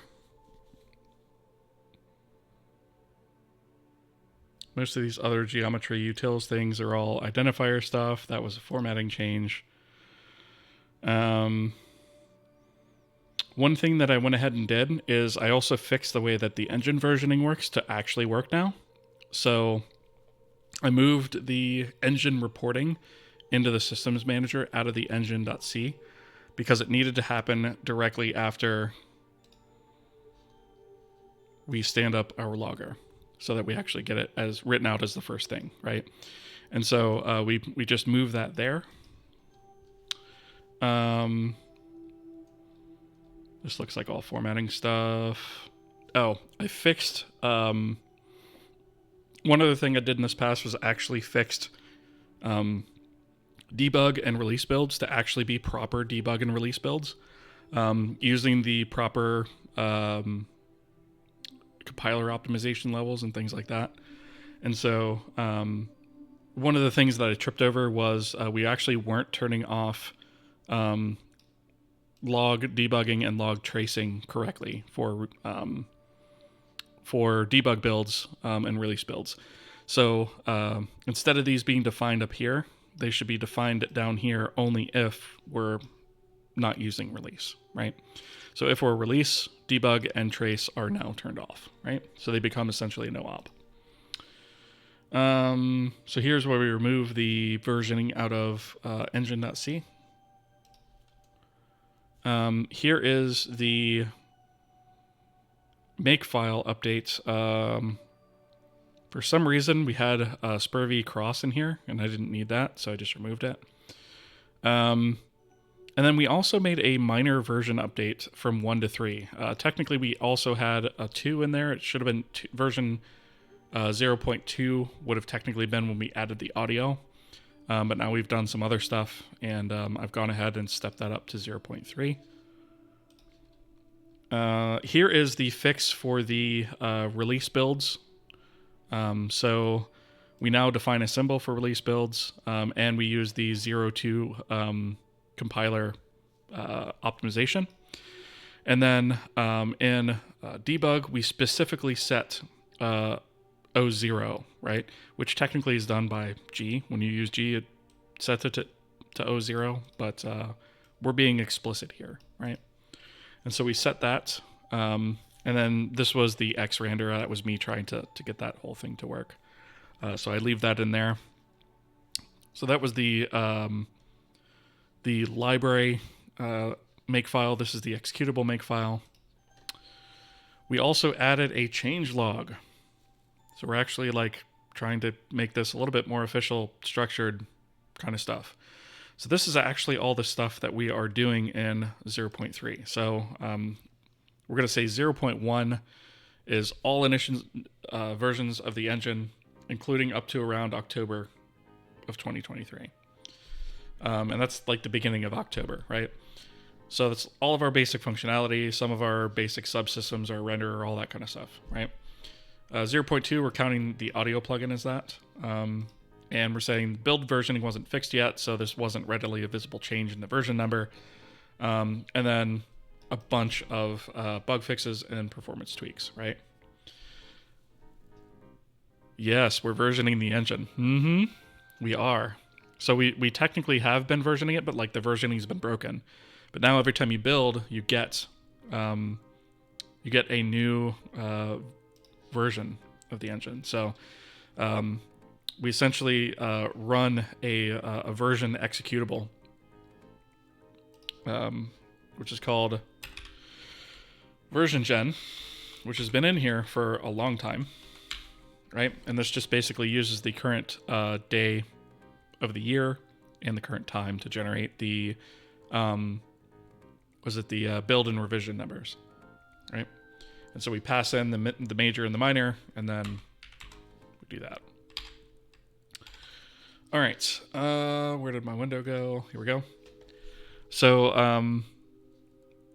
geometry utils things are all identifier stuff. That was a formatting change. One thing that I went ahead and did is I also fixed the way that the engine versioning works to actually work now. So I moved the engine reporting into the systems manager out of the engine.c because it needed to happen directly after we stand up our logger so that we actually get it as written out as the first thing, right? And so we just move that there. This looks like all formatting stuff. Oh, I fixed... one other thing I did in this pass was actually fixed debug and release builds to actually be proper debug and release builds using the proper compiler optimization levels and things like that. And so one of the things that I tripped over was we actually weren't turning off log debugging and log tracing correctly for debug builds and release builds. So instead of these being defined up here, they should be defined down here only if we're not using release, right? So if we're release, debug, and trace are now turned off, right? So they become essentially no op. So here's where we remove the versioning out of engine.c. Here is the makefile update. For some reason, we had a spurvy cross in here, and I didn't need that, so I just removed it. And then we also made a minor version update from 1 to 3. Technically, we also had a 2 in there. It should have been version 0.2 would have technically been when we added the audio. But now we've done some other stuff, and I've gone ahead and stepped that up to 0.3. Here is the fix for the release builds. So we now define a symbol for release builds, and we use the 0.2 compiler optimization. And then in debug, we specifically set O0, right? Which technically is done by G. When you use G, it sets it to O0, but we're being explicit here, right? And so we set that. And then this was the X render. That was me trying to get that whole thing to work. So I leave that in there. So that was the library makefile. This is the executable makefile. We also added a changelog. So we're actually like trying to make this a little bit more official, structured kind of stuff. So this is actually all the stuff that we are doing in 0.3. So we're going to say 0.1 is all initial versions of the engine, including up to around October of 2023. And that's like the beginning of October, right? So that's all of our basic functionality, some of our basic subsystems, our renderer, all that kind of stuff, right? 0.2, we're counting the audio plugin as that. And we're saying build versioning wasn't fixed yet, so this wasn't readily a visible change in the version number. And then a bunch of bug fixes and performance tweaks, right? Yes, we're versioning the engine. We are. So we technically have been versioning it, but like the versioning's been broken. But now every time you build, you get a new version of the engine. So we essentially run a version executable, which is called version gen, which has been in here for a long time, right? And this just basically uses the current day of the year and the current time to generate the build and revision numbers, right? And so we pass in the major and the minor, and then we do that. All right, where did my window go? Here we go. So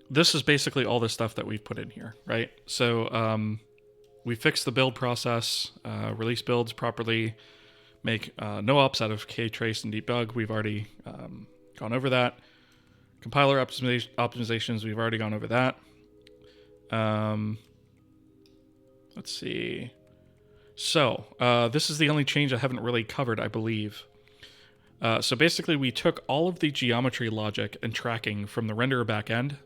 this is basically all the stuff that we've put in here, right? So we fixed the build process, release builds properly, make no ops out of ktrace and debug. We've already gone over that. Compiler optimizations, we've already gone over that. Let's see. So this is the only change I haven't really covered, I believe. So basically, we took all of the geometry logic and tracking from the renderer backend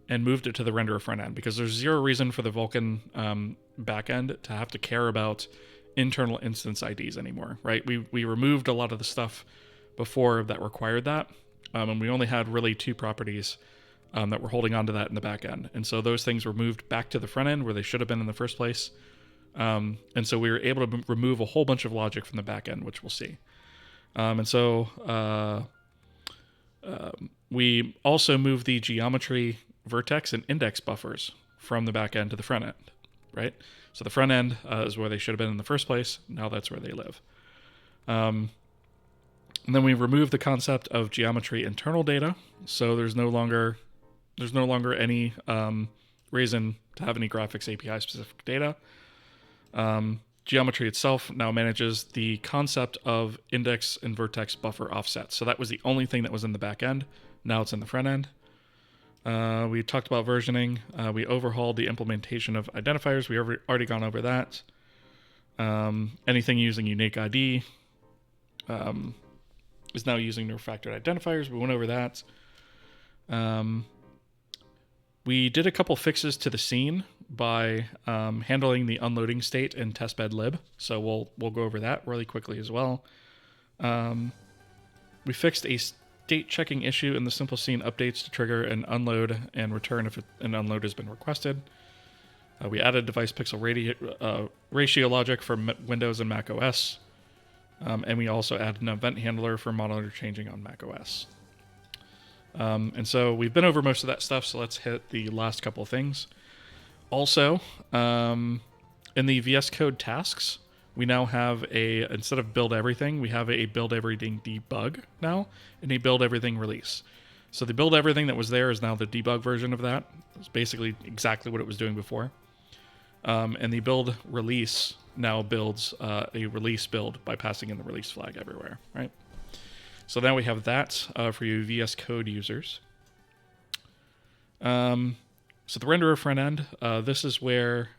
and moved it to the renderer front end, because there's zero reason for the Vulkan backend to have to care about internal instance IDs anymore, right? We removed a lot of the stuff before that required that, and we only had really two properties that were holding on to that in the back end. And so those things were moved back to the front end where they should have been in the first place. And so we were able to remove a whole bunch of logic from the back end, which we'll see. And so we also moved the geometry, vertex, and index buffers from the back end to the front end, right? So the front end is where they should have been in the first place. Now that's where they live. And then we removed the concept of geometry internal data. So there's no longer any reason to have any graphics API specific data. Geometry itself now manages the concept of index and vertex buffer offsets. So that was the only thing that was in the back end. Now it's in the front end. We talked about versioning. We overhauled the implementation of identifiers. We already gone over that. Anything using unique ID is now using refactored identifiers. We went over that. We did a couple fixes to the scene by handling the unloading state in testbed lib. So we'll go over that really quickly as well. We fixed a state checking issue in the simple scene updates to trigger an unload and return if an unload has been requested. We added device pixel ratio logic for Windows and Mac OS. And we also added an event handler for monitor changing on Mac OS. And so we've been over most of that stuff, so let's hit the last couple of things. Also, in the VS Code tasks, we now have instead of build everything, we have a build everything debug now, and a build everything release. So the build everything that was there is now the debug version of that. It's basically exactly what it was doing before. And the build release now builds a release build by passing in the release flag everywhere, right? So now we have that for you VS Code users. So the renderer front end, this is where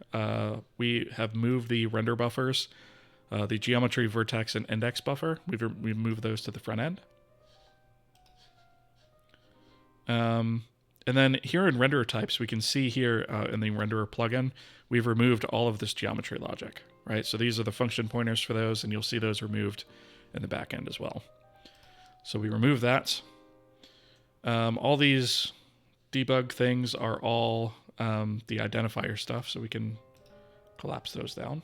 we have moved the render buffers, the geometry, vertex, and index buffer. We've moved those to the front end. And then here in renderer types, we can see here in the renderer plugin, we've removed all of this geometry logic, right? So these are the function pointers for those, and you'll see those removed in the back end as well. So we remove that. All these debug things are all the identifier stuff, so we can collapse those down.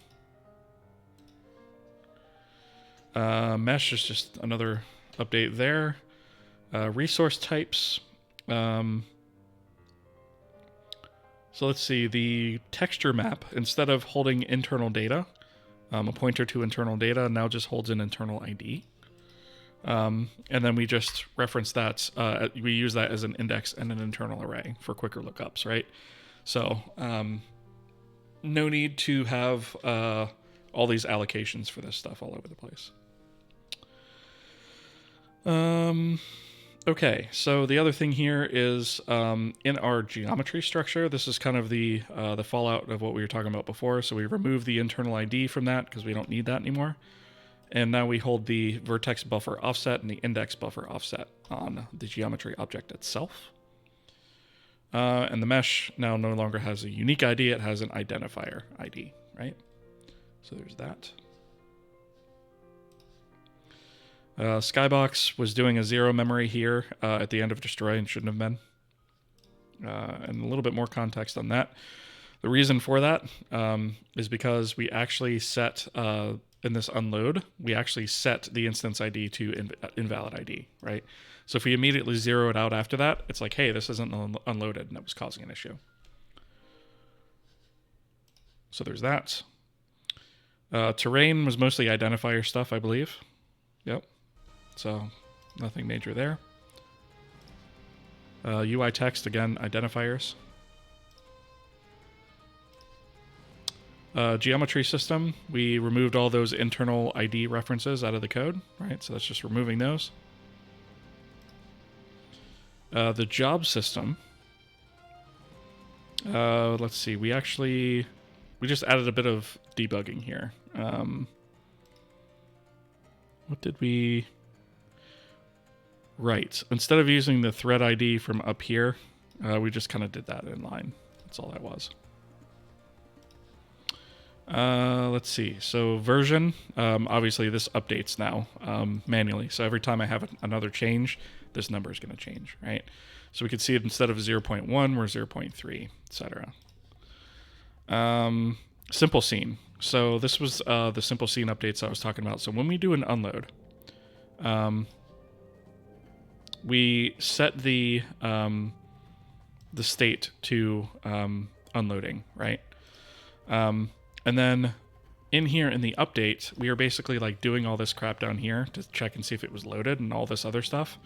Mesh is just another update there. Resource types. So let's see, the texture map, instead of holding internal data, a pointer to internal data, now just holds an internal ID. And then we just reference that, we use that as an index and an internal array for quicker lookups, right? So no need to have all these allocations for this stuff all over the place. Okay, so the other thing here is in our geometry structure, this is kind of the fallout of what we were talking about before. So we remove the internal ID from that because we don't need that anymore. And now we hold the vertex buffer offset and the index buffer offset on the geometry object itself. And the mesh now no longer has a unique ID, it has an identifier ID, right? So there's that. Skybox was doing a zero memory here at the end of destroy and shouldn't have been. And a little bit more context on that. The reason for that is because we actually set, in this unload, we actually set the instance ID to invalid ID, right? So if we immediately zero it out after that, it's like, hey, this isn't unloaded, and that was causing an issue. So there's that. Terrain was mostly identifier stuff, I believe. Yep. So nothing major there. UI text, again, identifiers. Geometry system, we removed all those internal ID references out of the code, right? So that's just removing those. The job system, let's see, we just added a bit of debugging here. What did we... Right, instead of using the thread ID from up here, we just kind of did that in line. That's all that was. Let's see. So version, obviously this updates now manually. So every time I have another change, this number is going to change, right? So we can see it instead of 0.1, we're 0.3, etc. Simple scene. So this was the simple scene updates I was talking about. So when we do an unload, we set the state to unloading, right? And then in here in the update, we are basically like doing all this crap down here to check and see if it was loaded and all this other stuff,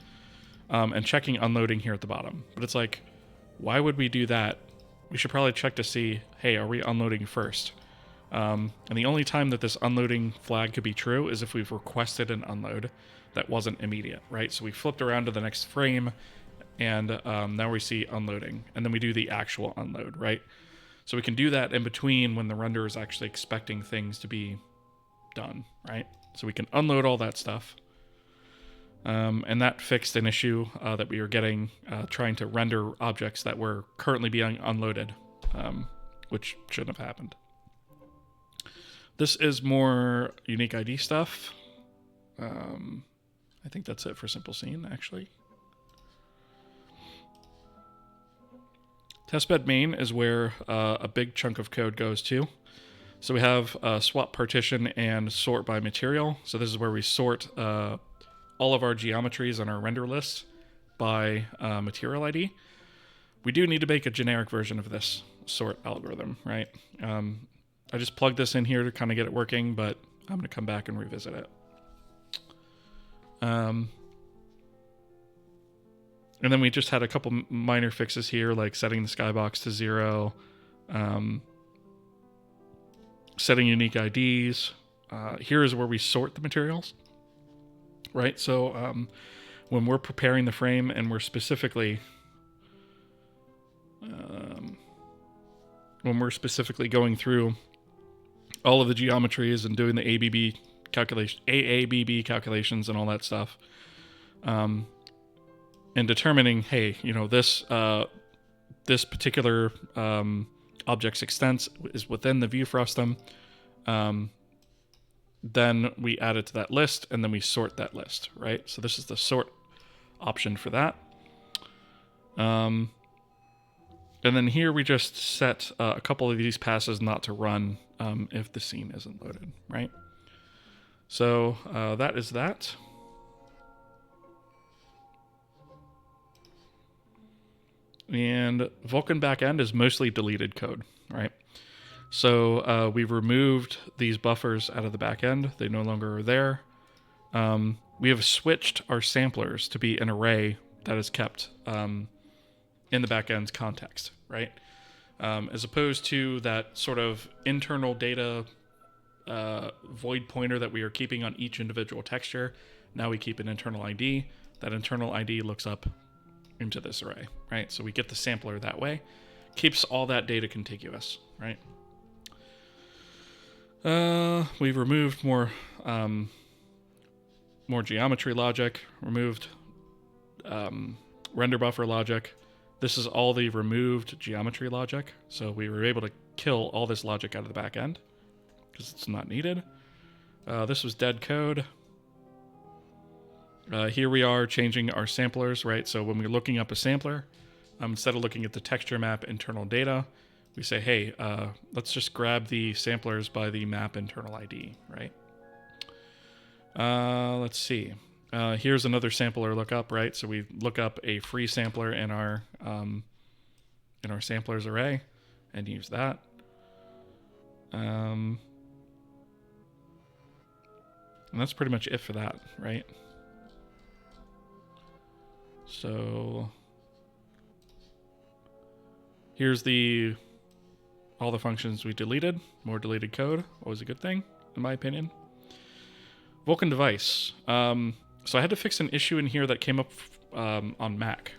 and checking unloading here at the bottom. But it's like, why would we do that? We should probably check to see, hey, are we unloading first? And the only time that this unloading flag could be true is if we've requested an unload that wasn't immediate, right? So we flipped around to the next frame, and now we see unloading, and then we do the actual unload, right? So we can do that in between when the renderer is actually expecting things to be done, right? So we can unload all that stuff. And that fixed an issue that we were getting trying to render objects that were currently being unloaded, which shouldn't have happened. This is more unique ID stuff. I think that's it for simple scene, actually. Testbed main is where a big chunk of code goes to. So we have swap partition and sort by material. So this is where we sort all of our geometries on our render list by material ID. We do need to make a generic version of this sort algorithm, right? I just plugged this in here to kind of get it working, but I'm going to come back and revisit it. And then we just had a couple minor fixes here, like setting the skybox to 0, setting unique IDs. Here is where we sort the materials, right? So when we're preparing the frame and we're specifically going through all of the geometries and doing the AABB calculations and all that stuff, and determining, hey, you know, this particular object's extent is within the view frustum, then we add it to that list, and then we sort that list, right? So this is the sort option for that. And then here we just set a couple of these passes not to run if the scene isn't loaded, right? So that is that. And Vulkan backend is mostly deleted code, right? So we've removed these buffers out of the backend. They no longer are there. We have switched our samplers to be an array that is kept in the backend's context, right? As opposed to that sort of internal data void pointer that we are keeping on each individual texture. Now we keep an internal ID. That internal ID looks up into this array, right? So we get the sampler that way. Keeps all that data contiguous, right? We've removed more geometry logic, removed render buffer logic. This is all the removed geometry logic. So we were able to kill all this logic out of the back end because it's not needed. This was dead code. Here we are changing our samplers, right? So when we're looking up a sampler, instead of looking at the texture map internal data, we say, hey, let's just grab the samplers by the map internal ID, right? Let's see. Here's another sampler lookup, right? So we look up a free sampler in our samplers array and use that. And that's pretty much it for that, right? So here's all the functions we deleted. More deleted code, always a good thing, in my opinion. Vulkan device. So I had to fix an issue in here that came up on Mac.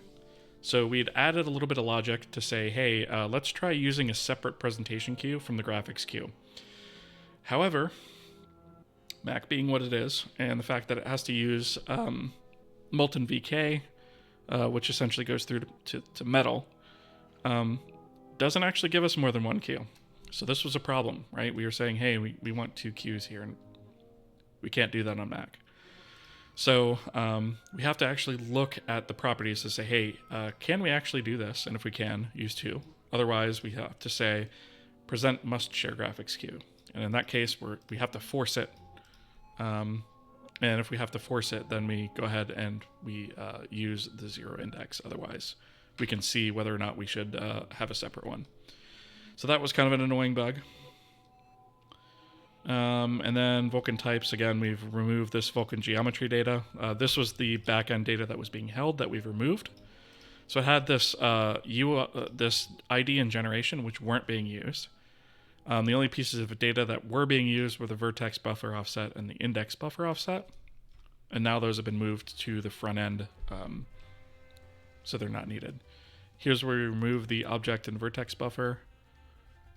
So we'd added a little bit of logic to say, hey, let's try using a separate presentation queue from the graphics queue. However, Mac being what it is, and the fact that it has to use Molten VK, which essentially goes through to Metal, doesn't actually give us more than one queue. So this was a problem, right? We were saying, hey, we want 2 queues here, and we can't do that on Mac. So we have to actually look at the properties to say, hey, can we actually do this? And if we can, use 2. Otherwise, we have to say, present must share graphics queue. And in that case, we have to force it. And if we have to force it, then we go ahead and we use the 0 index. Otherwise, we can see whether or not we should have a separate one. So that was kind of an annoying bug. And then Vulkan types, again, we've removed this Vulkan geometry data. This was the backend data that was being held that we've removed. So it had this this ID and generation, which weren't being used. The only pieces of data that were being used were the vertex buffer offset and the index buffer offset. And now those have been moved to the front end, so they're not needed. Here's where we remove the object and vertex buffer.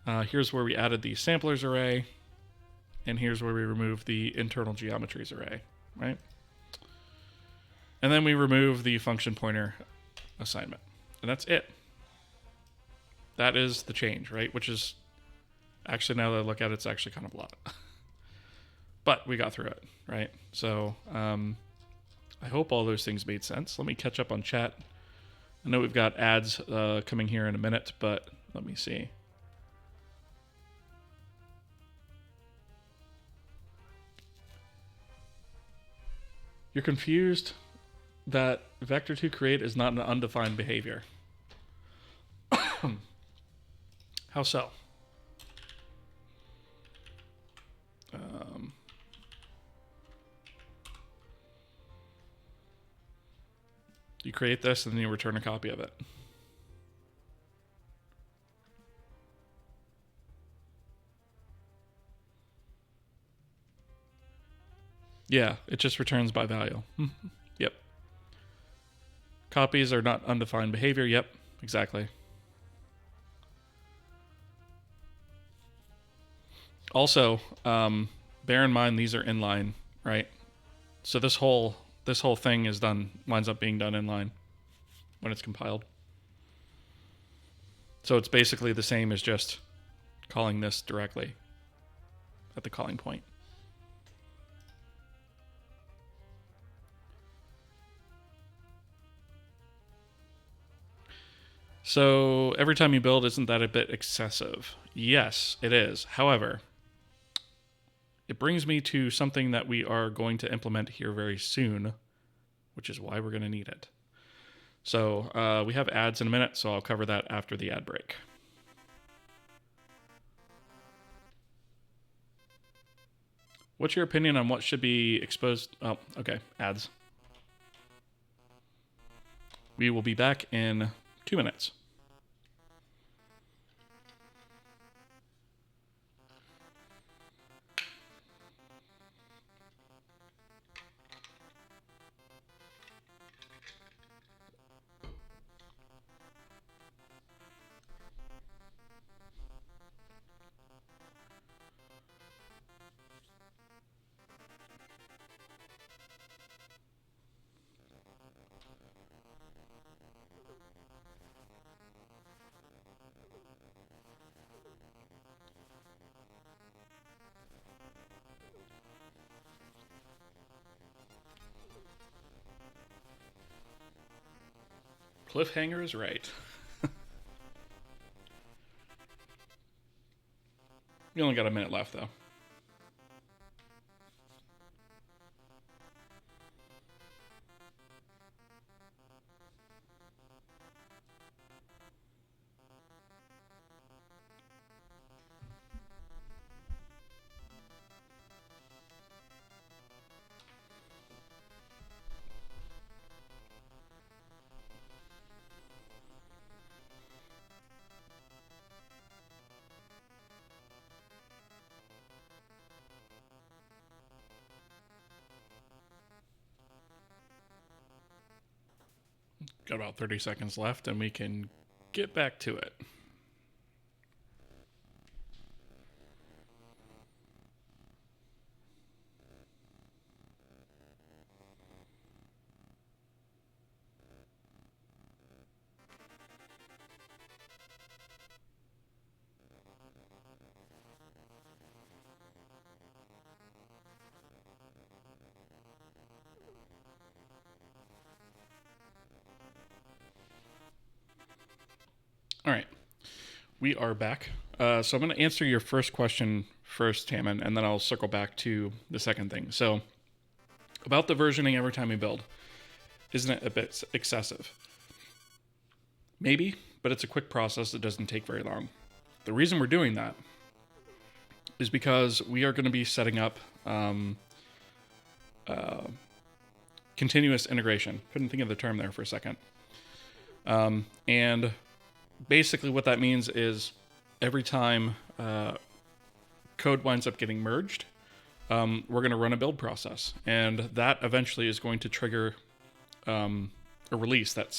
Here's where we added the samplers array. And here's where we remove the internal geometries array, right? And then we remove the function pointer assignment. And that's it. That is the change, right? Which is, actually, now that I look at it, it's actually kind of a lot. But we got through it, right? So I hope all those things made sense. Let me catch up on chat. I know we've got ads coming here in a minute, but let me see. You're confused that vector2create is not an undefined behavior. How so? You create this and then you return a copy of it. Yeah, it just returns by value. Yep. Copies are not undefined behavior. Yep, exactly. Also, bear in mind these are inline, right? So this whole thing is winds up being done inline when it's compiled. So it's basically the same as just calling this directly at the calling point. So every time you build, isn't that a bit excessive? Yes, it is. However, it brings me to something that we are going to implement here very soon, which is why we're going to need it. So we have ads in a minute, so I'll cover that after the ad break. What's your opinion on what should be exposed? Oh, okay, ads. We will be back in 2 minutes. Cliffhanger is right. We only got a minute left, though. Got about 30 seconds left, and we can get back to it. All right, we are back. So I'm going to answer your first question first, Tammin, and then I'll circle back to the second thing. So about the versioning every time we build, isn't it a bit excessive? Maybe, but it's a quick process that doesn't take very long. The reason we're doing that is because we are going to be setting up continuous integration. Couldn't think of the term there for a second. And basically what that means is every time code winds up getting merged, we're going to run a build process. And that eventually is going to trigger a release, that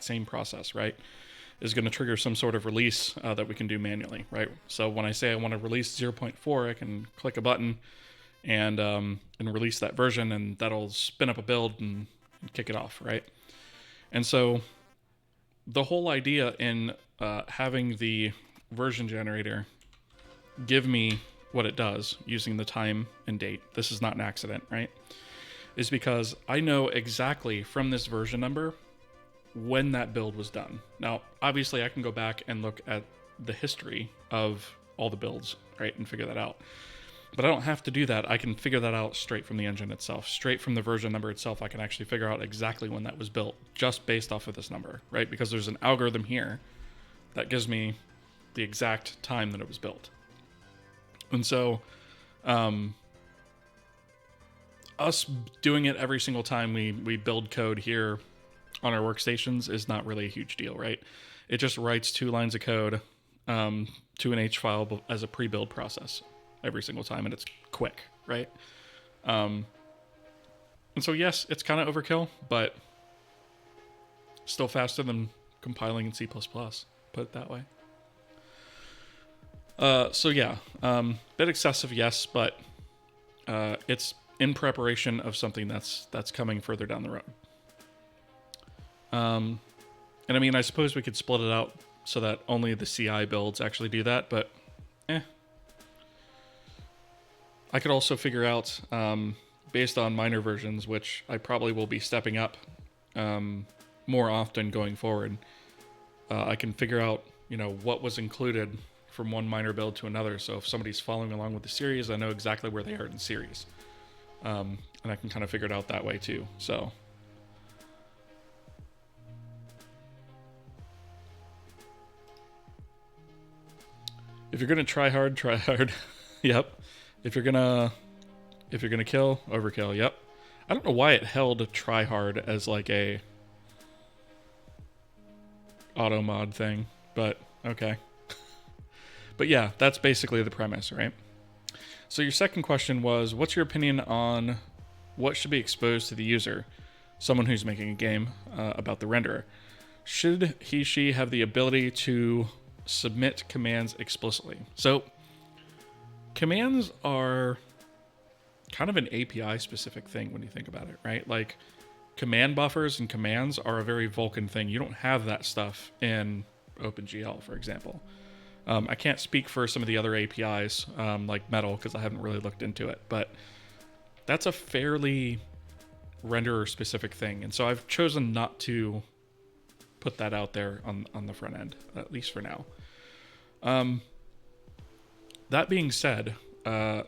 same process, right? Is going to trigger some sort of release that we can do manually, right? So when I say I want to release 0.4, I can click a button and release that version, and that'll spin up a build and kick it off, right? And so the whole idea in having the version generator give me what it does using the time and date, this is not an accident, right? Is because I know exactly from this version number when that build was done. Now, obviously I can go back and look at the history of all the builds, right, and figure that out. But I don't have to do that. I can figure that out straight from the engine itself. Straight from the version number itself, I can actually figure out exactly when that was built, just based off of this number, right? Because there's an algorithm here that gives me the exact time that it was built. And so, us doing it every single time we build code here on our workstations is not really a huge deal, right? It just writes 2 lines of code to an H file as a pre-build process every single time, and it's quick, right? And so yes, it's kind of overkill, but still faster than compiling in C++, put it that way. So yeah, bit excessive, yes, but it's in preparation of something that's coming further down the road. And I mean, I suppose we could split it out so that only the CI builds actually do that, but I could also figure out, based on minor versions, which I probably will be stepping up more often going forward, I can figure out, what was included from one minor build to another. So if somebody's following along with the series, I know exactly where they are in the series. And I can kind of figure it out that way too. So if you're gonna try hard, try hard. Yep. If you're gonna kill, overkill. Yep. I don't know why it held try hard as like a auto mod thing, but okay. But yeah, that's basically the premise, right? So your second question was, what's your opinion on what should be exposed to the user, someone who's making a game, about the renderer? Should he, she have the ability to submit commands explicitly? So commands are kind of an API specific thing when you think about it, right? Like command buffers and commands are a very Vulkan thing. You don't have that stuff in OpenGL, for example. I can't speak for some of the other APIs, like Metal, because I haven't really looked into it, but that's a fairly renderer specific thing. And so I've chosen not to put that out there on the front end, at least for now. That being said, a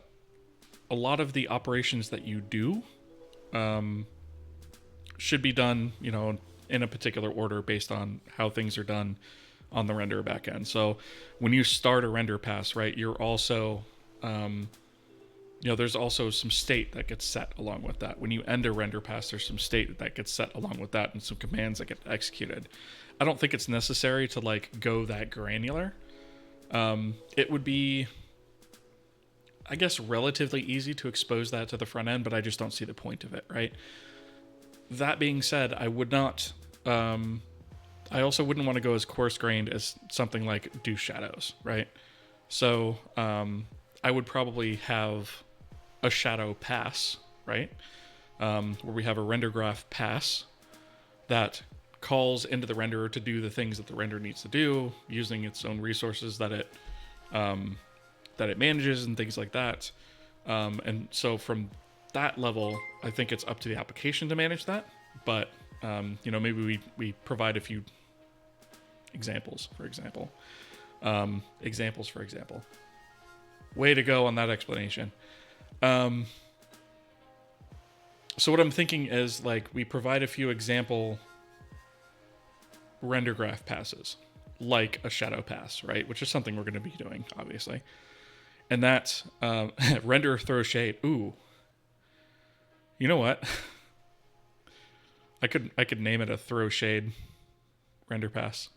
lot of the operations that you do should be done, in a particular order based on how things are done on the render backend. So when you start a render pass, right, you're also, there's also some state that gets set along with that. When you end a render pass, there's some state that gets set along with that and some commands that get executed. I don't think it's necessary to like go that granular. It would be, I guess, relatively easy to expose that to the front end, but I just don't see the point of it, right? That being said, I would not, I also wouldn't want to go as coarse-grained as something like do shadows, right? So I would probably have a shadow pass, right? Where we have a render graph pass that calls into the renderer to do the things that the renderer needs to do, using its own resources that it manages and things like that. And so from that level, I think it's up to the application to manage that. But maybe we provide a few examples, for example. Way to go on that explanation. So what I'm thinking is like we provide a few example render graph passes, like a shadow pass, right? Which is something we're going to be doing, obviously. And that's render throw shade. Ooh, you know what? I could name it a throw shade render pass.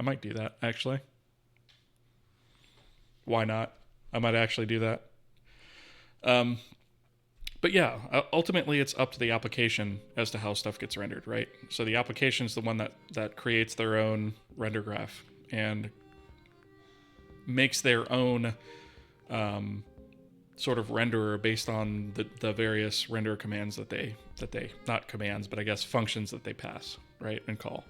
I might do that, actually. Why not? I might actually do that. But yeah, ultimately it's up to the application as to how stuff gets rendered, right? So the application is the one that creates their own render graph and makes their own sort of renderer based on the various render commands that they not commands, but I guess functions that they pass, right, and call.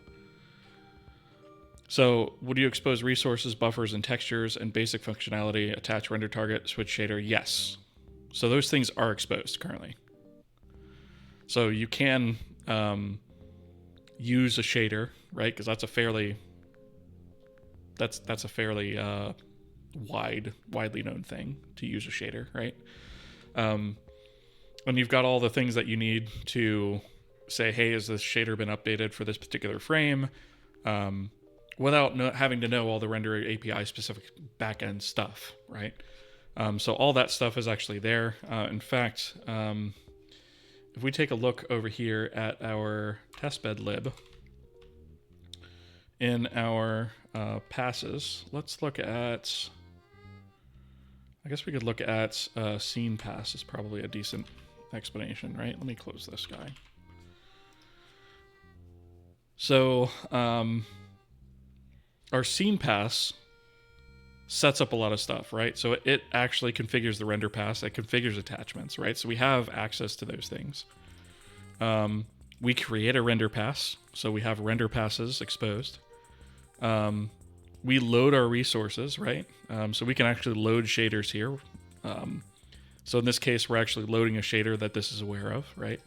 So would you expose resources, buffers, and textures and basic functionality, attach render target, switch shader? Yes. So those things are exposed currently. So you can use a shader, right? Because that's a fairly widely known thing to use a shader, right? And you've got all the things that you need to say, hey, has this shader been updated for this particular frame? Without having to know all the render API specific backend stuff, right? So all that stuff is actually there. In fact, if we take a look over here at our testbed lib in our passes, let's look at, I guess we could look at scene pass is probably a decent explanation, right? Let me close this guy. So our scene pass sets up a lot of stuff, right? So it actually configures the render pass. It configures attachments, right? So we have access to those things. We create a render pass. So we have render passes exposed. We load our resources, right? So we can actually load shaders here. So in this case, we're actually loading a shader that this is aware of, right?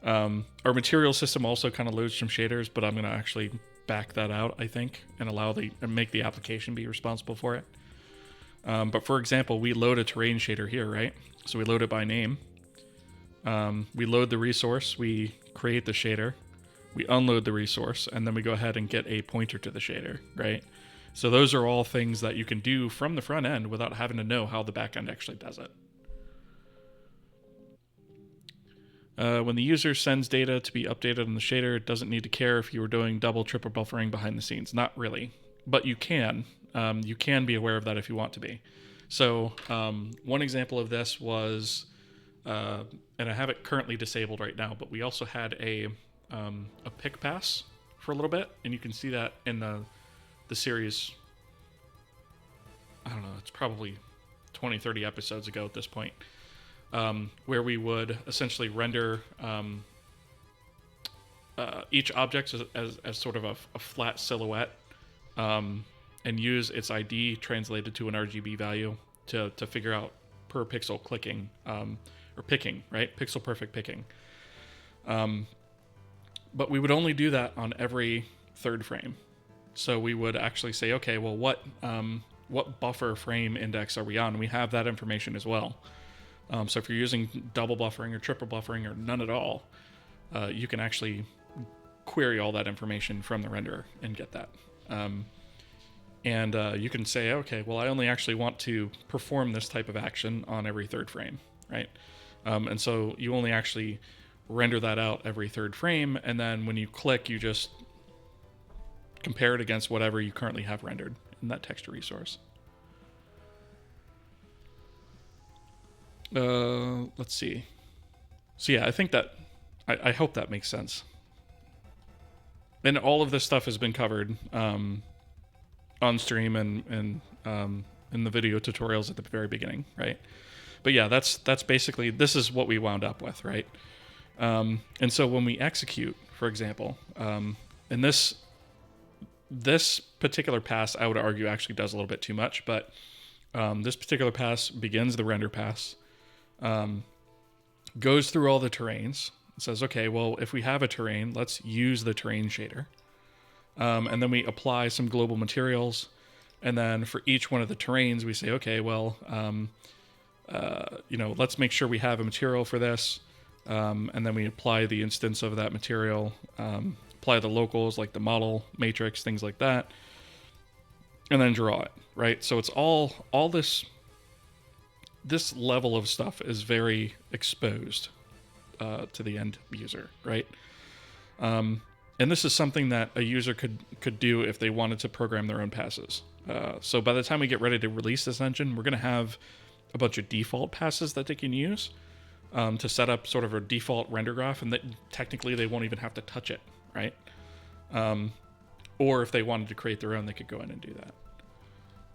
Our material system also kind of loads some shaders, but I'm going to actually back that out, I think, and make the application be responsible for it. But for example, we load a terrain shader here, right? So we load it by name. We load the resource, we create the shader, we unload the resource, and then we go ahead and get a pointer to the shader, right? So those are all things that you can do from the front end without having to know how the back end actually does it. When the user sends data to be updated on the shader, it doesn't need to care if you were doing double, triple buffering behind the scenes. Not really, but you can. You can be aware of that if you want to be. So one example of this was, and I have it currently disabled right now, but we also had a pick pass for a little bit, and you can see that in the series. I don't know, it's probably 20, 30 episodes ago at this point. Where we would essentially render each object as sort of a flat silhouette, and use its ID translated to an RGB value to figure out per pixel clicking, or picking, right? Pixel perfect picking. but we would only do that on every third frame. So we would actually say, okay, well, what buffer frame index are we on? We have that information as well. So if you're using double buffering or triple buffering or none at all, you can actually query all that information from the renderer and get that. And you can say, okay, well, I only actually want to perform this type of action on every third frame, right? And so you only actually render that out every third frame, and then when you click, you just compare it against whatever you currently have rendered in that texture resource. Let's see. So yeah, I think that, I hope that makes sense. And all of this stuff has been covered on stream and in the video tutorials at the very beginning, right? But yeah, that's basically, this is what we wound up with, right? And so when we execute, for example, and this particular pass, I would argue, actually does a little bit too much, but this particular pass begins the render pass, goes through all the terrains, says, okay, well, if we have a terrain, let's use the terrain shader. And then we apply some global materials, and then for each one of the terrains, we say, okay, well, let's make sure we have a material for this, and then we apply the instance of that material, apply the locals like the model, matrix, things like that, and then draw it, right? So it's all this level of stuff is very exposed to the end user, right? And this is something that a user could do if they wanted to program their own passes. So by the time we get ready to release this engine, we're going to have a bunch of default passes that they can use to set up sort of a default render graph, and that technically they won't even have to touch it, right? Or if they wanted to create their own, they could go in and do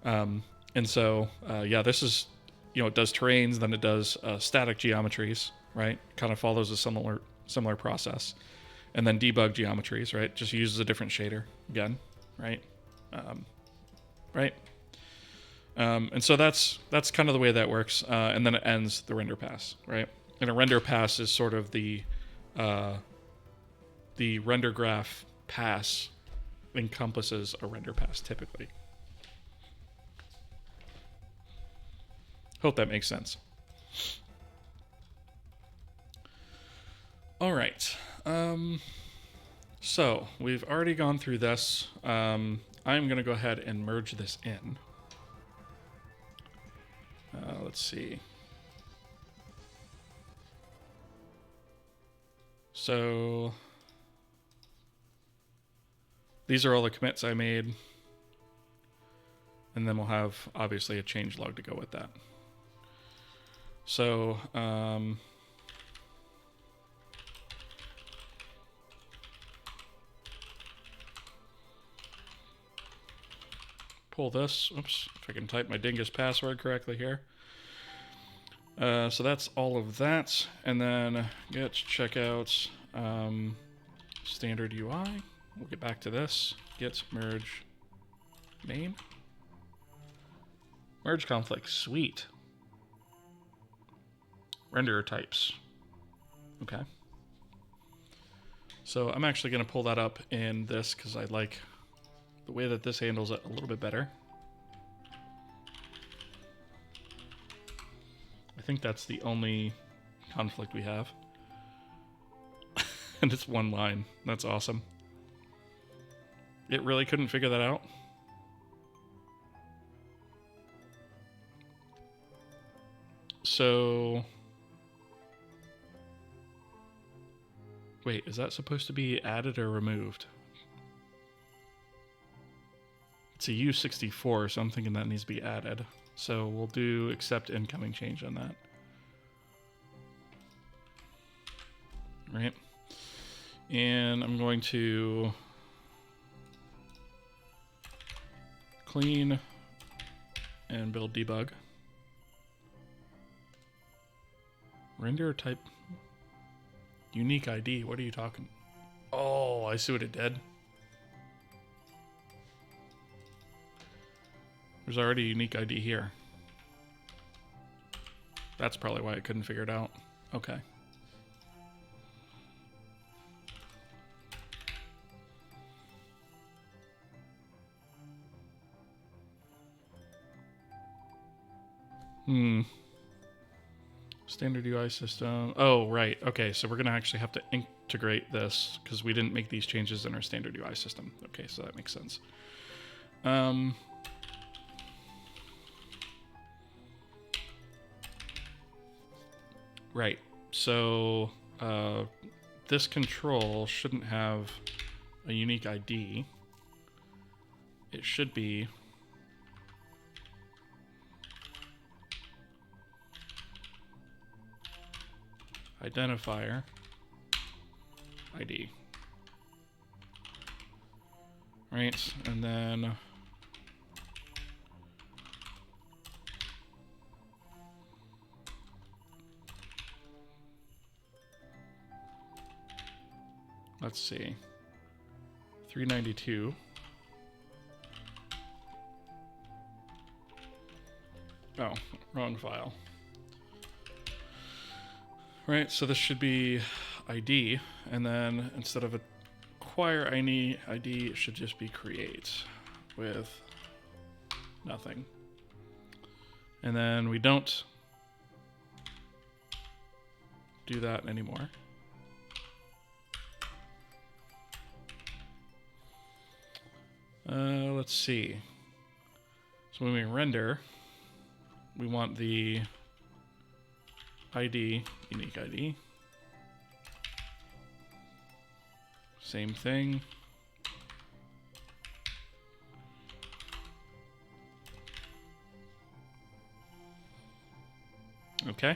that. And so, yeah, this is, it does terrains, then it does static geometries, right? Kind of follows a similar process. And then debug geometries, right? Just uses a different shader again, right? And so that's kind of the way that works. And then it ends the render pass, right? And a render pass is sort of the render graph pass encompasses a render pass typically. Hope that makes sense. All right. So we've already gone through this. I'm going to go ahead and merge this in. Let's see. So these are all the commits I made. And then we'll have, obviously, a changelog to go with that. So, pull this. Oops, if I can type my dingus password correctly here. So that's all of that. And then get checkout standard UI. We'll get back to this. Get merge name. Merge conflict. Sweet. Renderer types. Okay. So I'm actually going to pull that up in this because I like the way that this handles it a little bit better. I think that's the only conflict we have. And it's one line. That's awesome. It really couldn't figure that out. So... wait, is that supposed to be added or removed? It's a U64, so I'm thinking that needs to be added. So we'll do accept incoming change on that. Right. And I'm going to clean and build debug. Render type unique ID. What are you talking? Oh, I see what it did. There's already a unique ID here. That's probably why I couldn't figure it out. Okay. Standard UI system. Oh, right. Okay, so we're going to actually have to integrate this because we didn't make these changes in our standard UI system. Okay, so that makes sense. Right. So this control shouldn't have a unique ID. It should be Identifier ID. Right, and then let's see, 392. Oh, wrong file. Right, so this should be ID, and then instead of acquire ID, it should just be create with nothing. And then we don't do that anymore. Let's see. So when we render, we want the ID, unique ID. Same thing. Okay,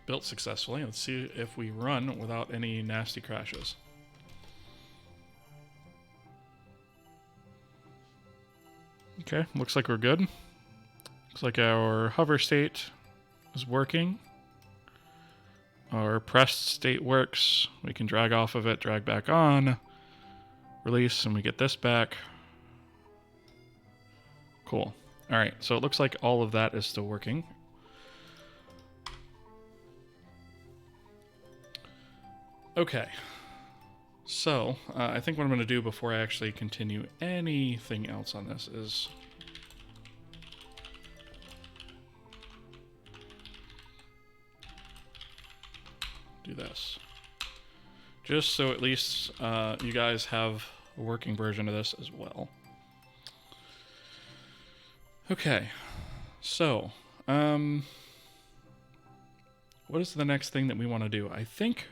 built successfully. Let's see if we run without any nasty crashes. Okay, looks like we're good. Looks like our hover state is working. Our pressed state works. We can drag off of it, drag back on, release, and we get this back. Cool. All right, so it looks like all of that is still working. Okay, so I think what I'm going to do before I actually continue anything else on this is do this. Just so at least you guys have a working version of this as well. Okay, so what is the next thing that we want to do? I think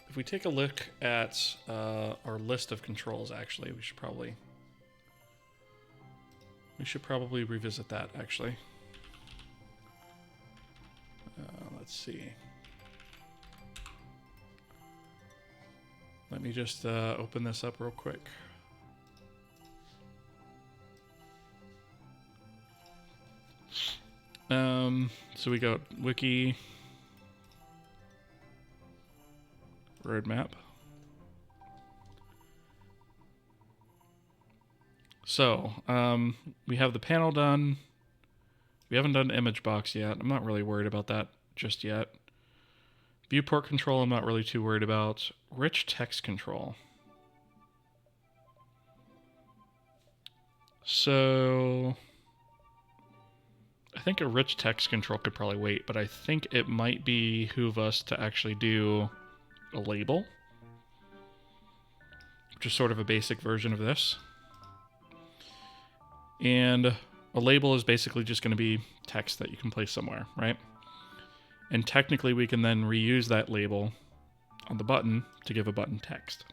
if we take a look at our list of controls, actually, we should probably revisit that, actually. Let's see. Let me just open this up real quick. So we got wiki, roadmap. So we have the panel done. We haven't done image box yet. I'm not really worried about that just yet. Viewport control, I'm not really too worried about. Rich text control. So I think a rich text control could probably wait, but I think it might behoove us to actually do a label, which is sort of a basic version of this. And a label is basically just going to be text that you can place somewhere, right? And technically we can then reuse that label on the button to give a button text.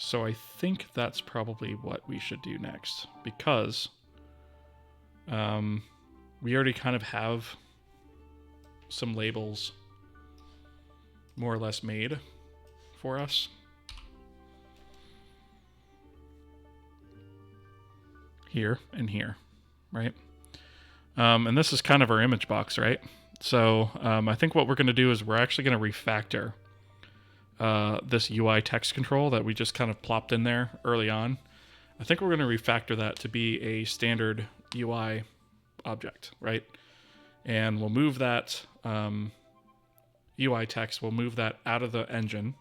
So I think that's probably what we should do next, because we already kind of have some labels more or less made for us. Here and here, right? And this is kind of our image box, right? So I think what we're going to do is we're actually going to refactor this UI text control that we just kind of plopped in there early on. I think we're going to refactor that to be a standard UI object, right? And we'll move that UI text, we'll move that out of the engine.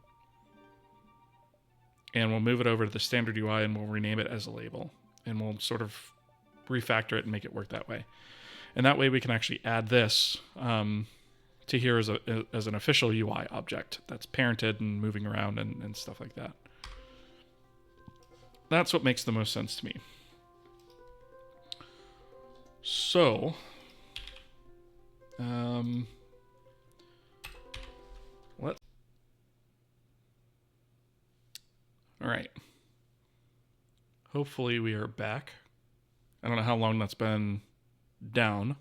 and we'll move it over to the standard UI and we'll rename it as a label, and we'll sort of refactor it and make it work that way. And that way we can actually add this to here as an official UI object that's parented and moving around and stuff like that. That's what makes the most sense to me. So, what? All right. Hopefully we are back. I don't know how long that's been down.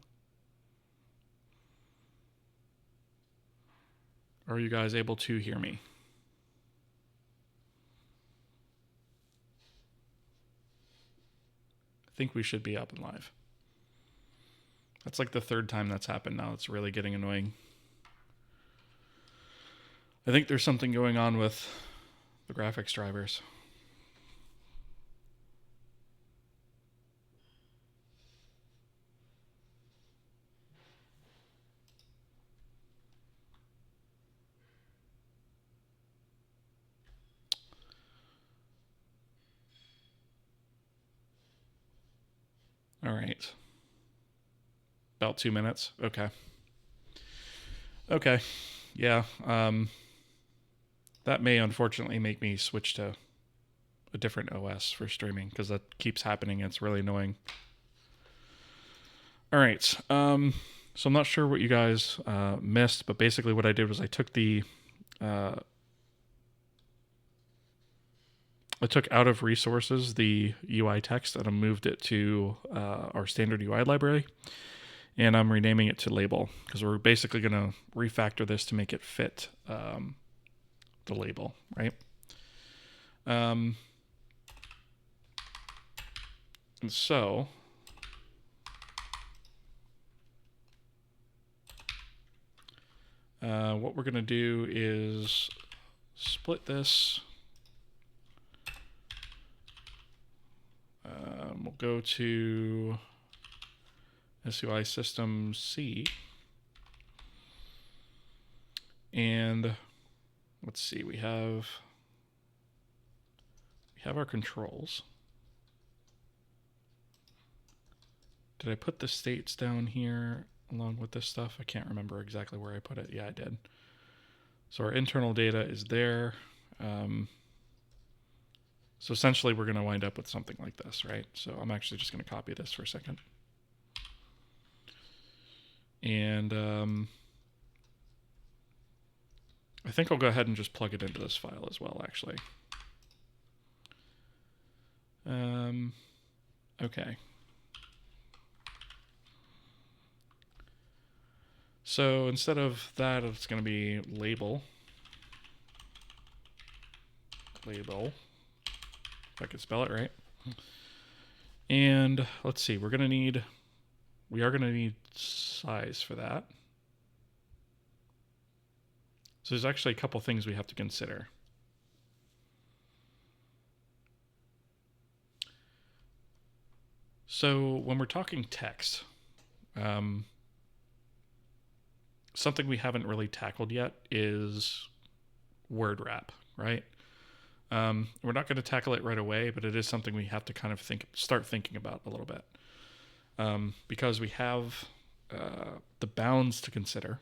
Are you guys able to hear me? I think we should be up and live. That's like the third time that's happened now. It's really getting annoying. I think there's something going on with the graphics drivers. All right. About 2 minutes. Okay. Okay. Yeah. That may unfortunately make me switch to a different OS for streaming because that keeps happening. It's really annoying. All right. So I'm not sure what you guys missed, but basically what I did was I took out of resources the UI text and I moved it to our standard UI library, and I'm renaming it to label because we're basically going to refactor this to make it fit the label, right? And so what we're going to do is split this. We'll go to SUI system C. And let's see, we have our controls. Did I put the states down here along with this stuff? I can't remember exactly where I put it. Yeah, I did. So our internal data is there. So essentially we're going to wind up with something like this, right? So I'm actually just going to copy this for a second. And I think I'll go ahead and just plug it into this file as well, actually. Okay. So instead of that, it's going to be label. Label. If I could spell it right. And let's see, we are going to need size for that. So there's actually a couple things we have to consider. So when we're talking text, something we haven't really tackled yet is word wrap, right? We're not going to tackle it right away, but it is something we have to kind of start thinking about a little bit, because we have the bounds to consider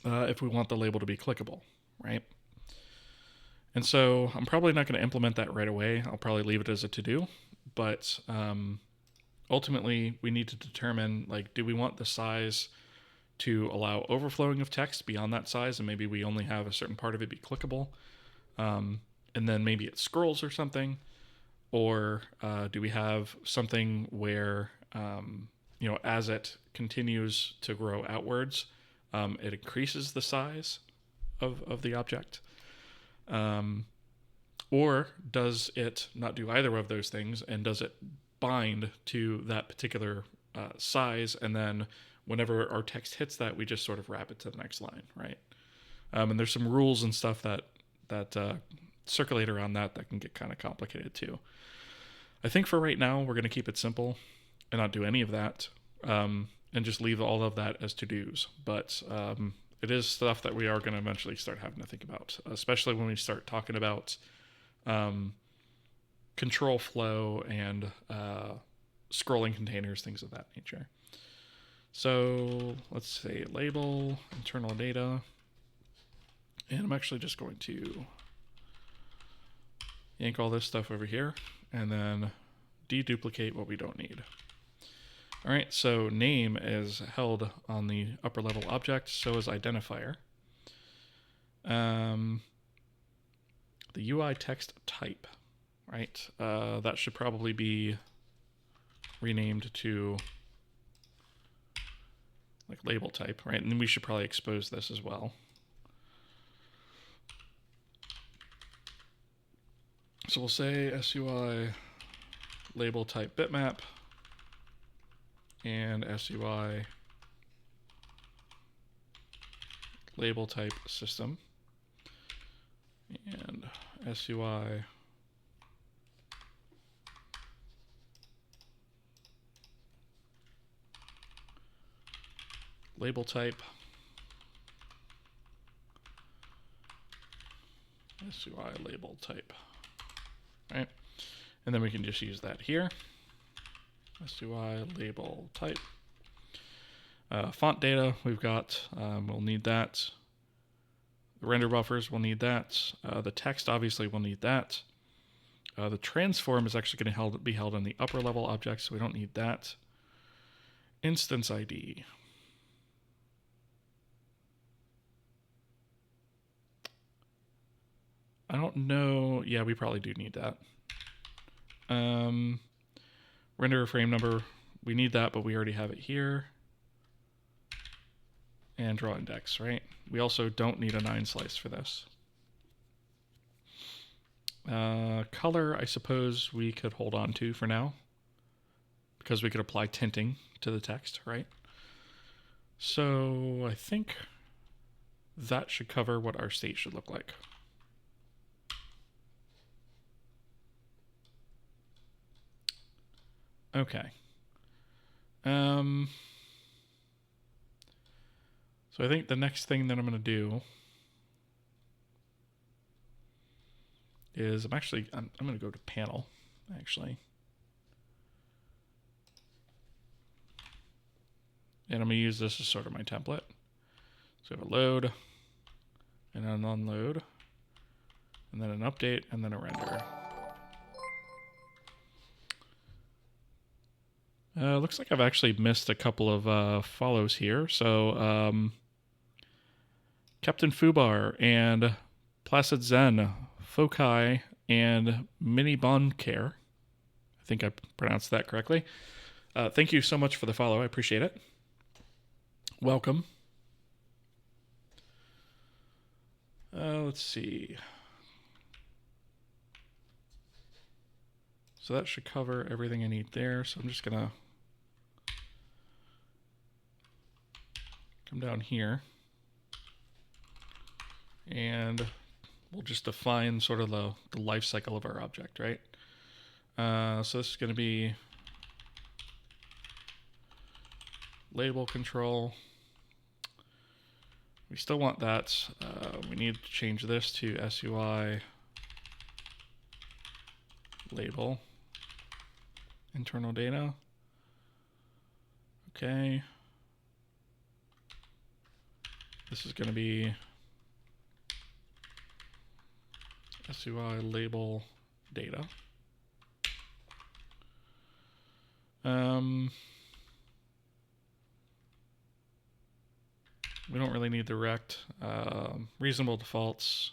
if we want the label to be clickable, right? And so I'm probably not going to implement that right away. I'll probably leave it as a to-do, but ultimately we need to determine, like, do we want the size to allow overflowing of text beyond that size, and maybe we only have a certain part of it be clickable, and then maybe it scrolls or something, or do we have something where as it continues to grow outwards, it increases the size of the object, or does it not do either of those things, and does it bind to that particular size, and then whenever our text hits that, we just sort of wrap it to the next line, right? And there's some rules and stuff that circulate around that can get kind of complicated too. I think for right now, we're going to keep it simple and not do any of that, and just leave all of that as to-dos. But it is stuff that we are going to eventually start having to think about, especially when we start talking about control flow and scrolling containers, things of that nature. So let's say label internal data, and I'm actually just going to yank all this stuff over here and then deduplicate what we don't need. All right, so name is held on the upper level object, so is identifier. The UI text type, right? That should probably be renamed to like label type, right? And then we should probably expose this as well. So we'll say SUI label type bitmap and SUI label type system and SUI label type SUI label type, right? And then we can just use that here. SUI label type. Font data, we've got, we'll need that. The render buffers, we'll need that. The text, obviously, we'll need that. The transform is actually going to be held in the upper level object, so we don't need that. Instance ID. I don't know. Yeah, we probably do need that. Render frame number, we need that, but we already have it here. And draw index, right? We also don't need a 9 slice for this. Color, I suppose we could hold on to for now, because we could apply tinting to the text, right? So I think that should cover what our state should look like. Okay. So I think the next thing that I'm going to do is I'm going to go to panel, actually. And I'm going to use this as sort of my template. So I have a load, and an unload, and then an update, and then a render. Looks like I've actually missed a couple of follows here. So Captain Fubar and Placid Zen, Foci, and Mini Bond Care. I think I pronounced that correctly. Thank you so much for the follow. I appreciate it. Welcome. Let's see. So that should cover everything I need there. So I'm just going to come down here. And we'll just define sort of the life cycle of our object, right? So this is going to be label control. We still want that. We need to change this to SUI label internal data. Okay. This is going to be SUI label data. We don't really need the rect. Reasonable defaults.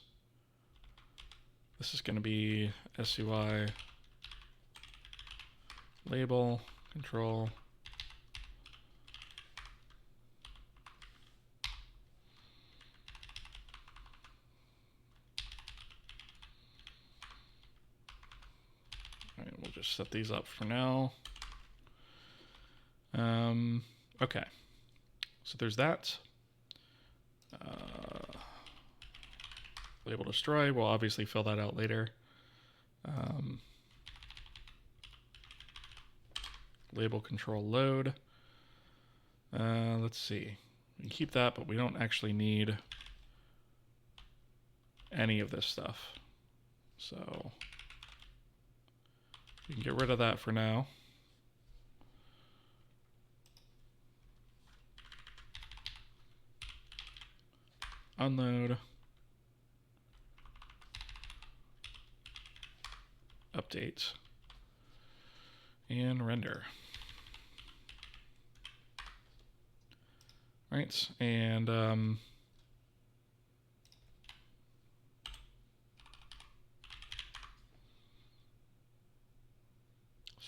This is going to be SUI label control. All right, we'll just set these up for now. Okay, so there's that. Label destroy, we'll obviously fill that out later. Label control load. Let's see. We can keep that, but we don't actually need any of this stuff. So we can get rid of that for now. Unload. Update. And render. Right, and this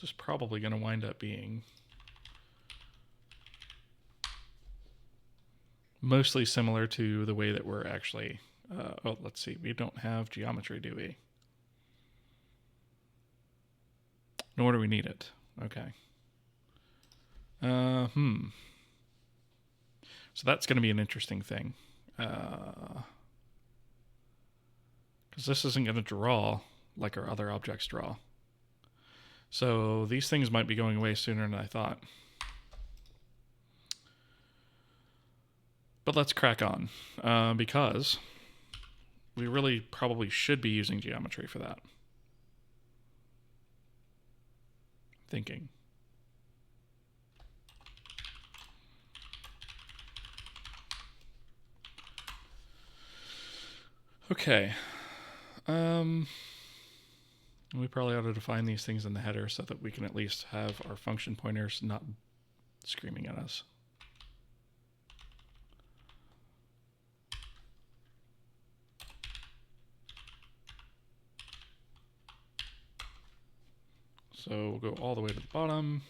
is probably going to wind up being mostly similar to the way that we're actually, oh, let's see, we don't have geometry, do we? Nor do we need it. Okay. So that's going to be an interesting thing. Because this isn't going to draw like our other objects draw. So these things might be going away sooner than I thought. But let's crack on, because we really probably should be using geometry for that. Thinking. Okay. We probably ought to define these things in the header so that we can at least have our function pointers not screaming at us. So we'll go all the way to the bottom.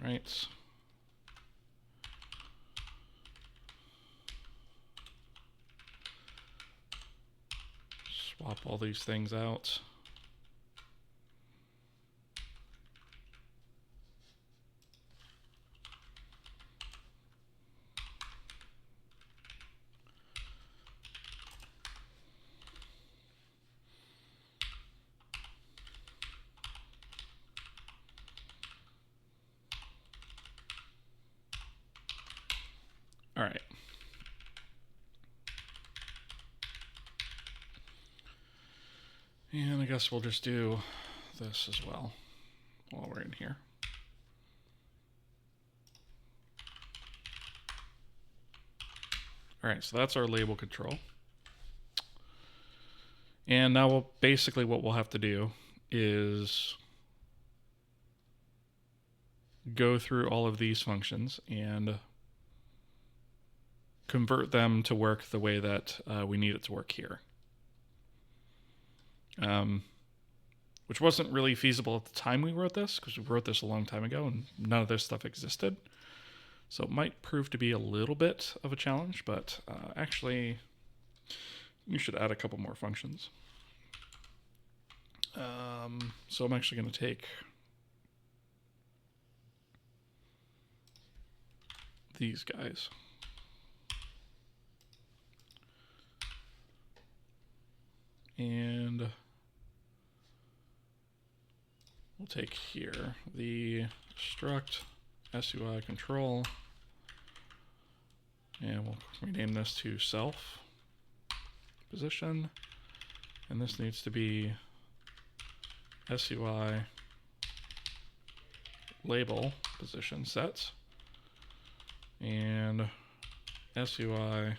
Right. Swap all these things out. All right. And I guess we'll just do this as well while we're in here. All right, so that's our label control. And now basically what we'll have to do is go through all of these functions and convert them to work the way that we need it to work here. Which wasn't really feasible at the time we wrote this, because we wrote this a long time ago and none of this stuff existed. So it might prove to be a little bit of a challenge, but actually you should add a couple more functions. So I'm actually going to take these guys. And we'll take here the struct SUI control, and we'll rename this to self position, and this needs to be SUI label position set, and SUI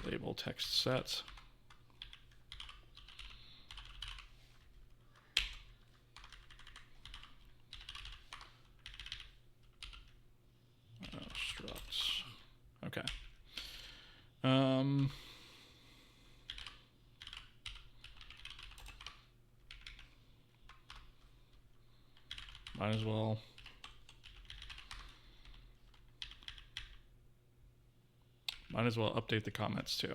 label text set. Structs. Okay. Might as well update the comments too.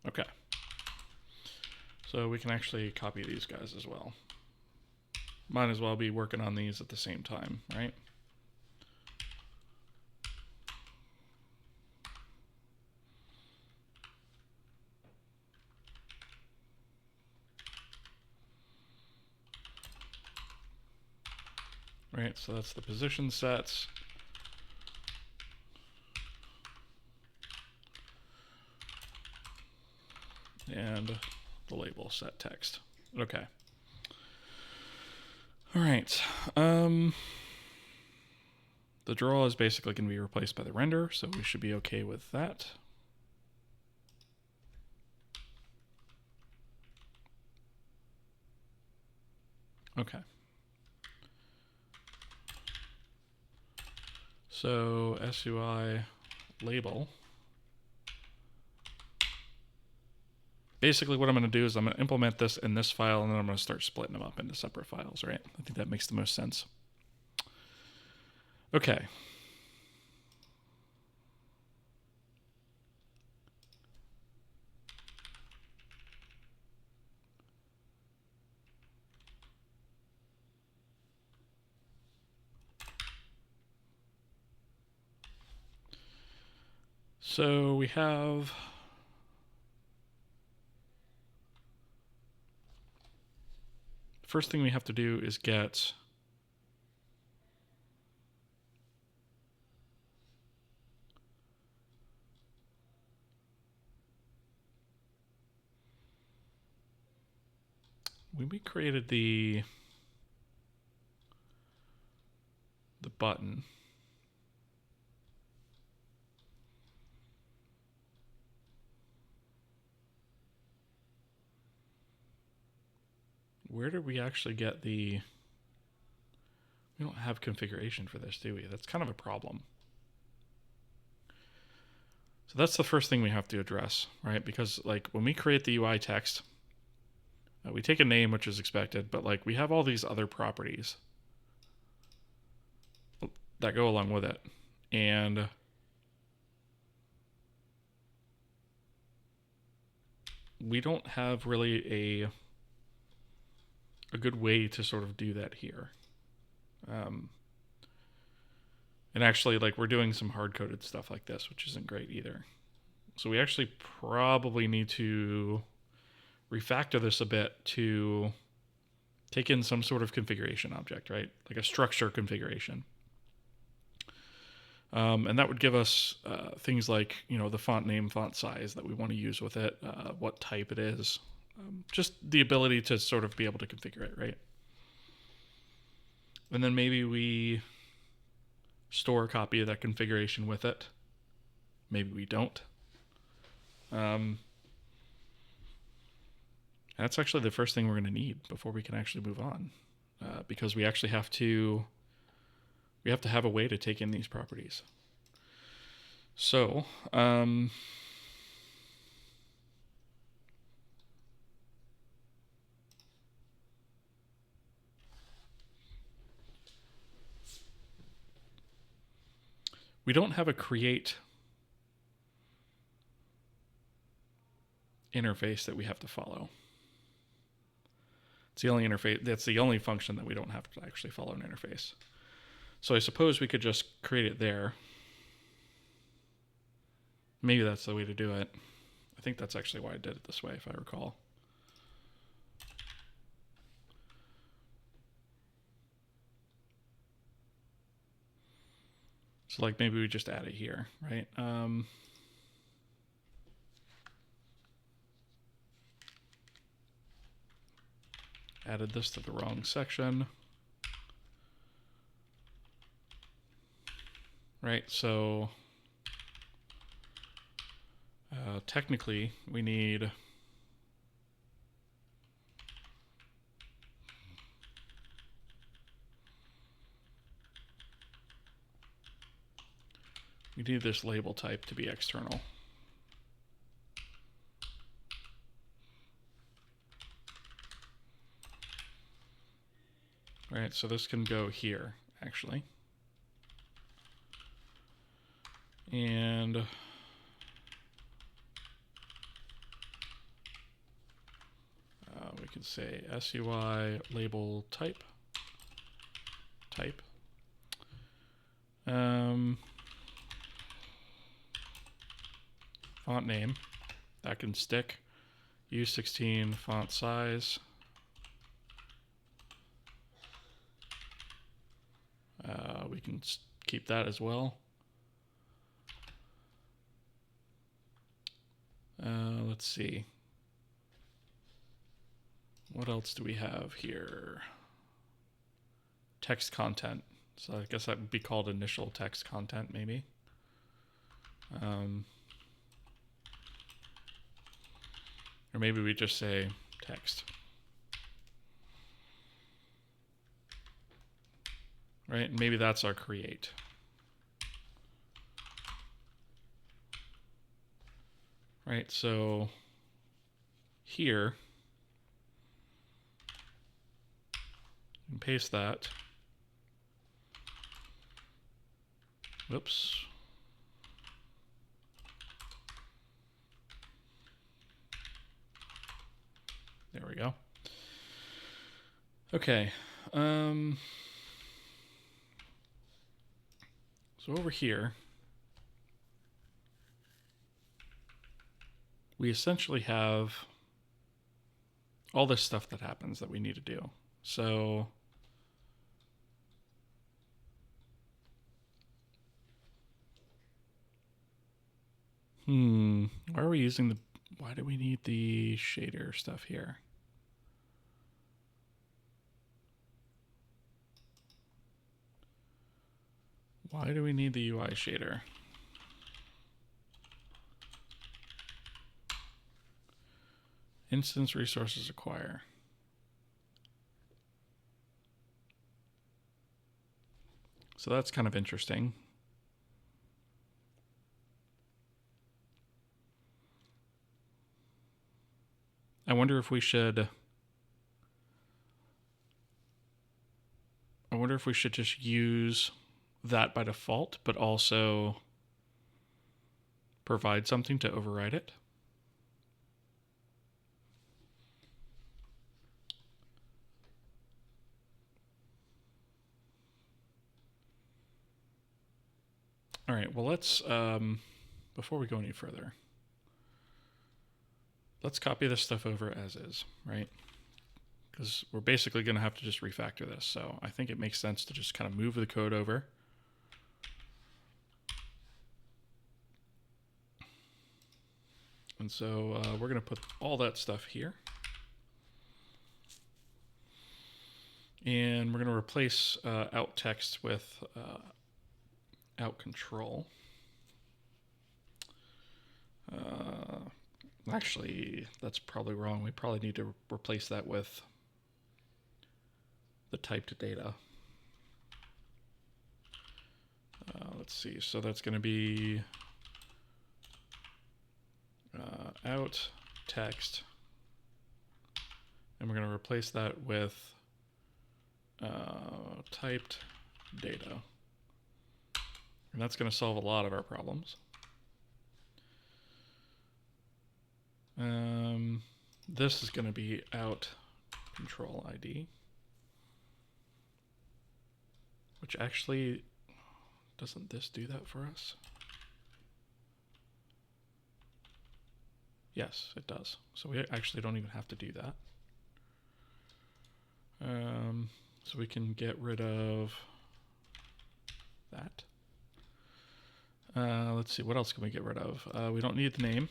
Okay. So we can actually copy these guys as well. might as well be working on these at the same time, right? Right, so that's the position sets. And the label set text. Okay. All right. The draw is basically going to be replaced by the render, so we should be okay with that. Okay. So SUI label. Basically what I'm going to do is I'm going to implement this in this file, and then I'm going to start splitting them up into separate files, right? I think that makes the most sense. Okay. So we have first thing we have to do is get when we created the button, where did we actually get the... We don't have configuration for this, do we? That's kind of a problem. So that's the first thing we have to address, right? Because like when we create the UI text, we take a name, which is expected, but like we have all these other properties that go along with it. And we don't have really a good way to sort of do that here. And actually, like, we're doing some hard-coded stuff like this, which isn't great either. So we actually probably need to refactor this a bit to take in some sort of configuration object, right? Like a structure configuration. And that would give us things like, you know, the font name, font size that we want to use with it, what type it is, just the ability to sort of be able to configure it, right? And then maybe we store a copy of that configuration with it. Maybe we don't. That's actually the first thing we're going to need before we can actually move on, because we actually have to have a way to take in these properties. So we don't have a create interface that we have to follow. It's the only interface, that's the only function that we don't have to actually follow an interface. So I suppose we could just create it there. Maybe that's the way to do it. I think that's actually why I did it this way, if I recall. So like maybe we just add it here, right? Added this to the wrong section. Right, so technically we need this label type to be external. Right, so this can go here, actually. And we can say SUI label type. type. Font name, that can stick. U16 font size. We can keep that as well. Let's see. What else do we have here? Text content. So I guess that would be called initial text content, maybe. Or maybe we just say text. Right? And maybe that's our create. Right, so here, and paste that. Whoops. There we go. Okay. So over here, we essentially have all this stuff that happens that we need to do. So why are we using the, why do we need the shader stuff here? Why do we need the UI shader? Instance resources acquire. So that's kind of interesting. I wonder if we should just use that by default, but also provide something to override it. All right, well, let's, before we go any further, let's copy this stuff over as is, right? Because we're basically going to have to just refactor this. So I think it makes sense to just kind of move the code over. And so we're going to put all that stuff here. And we're going to replace out text with out control. Actually, that's probably wrong. We probably need to replace that with the typed data. Let's see. So that's going to be out text. And we're going to replace that with typed data. And that's going to solve a lot of our problems. This is going to be out control ID, which actually, doesn't this do that for us? Yes, it does. So we actually don't even have to do that. So we can get rid of that. Let's see, what else can we get rid of? We don't need the name.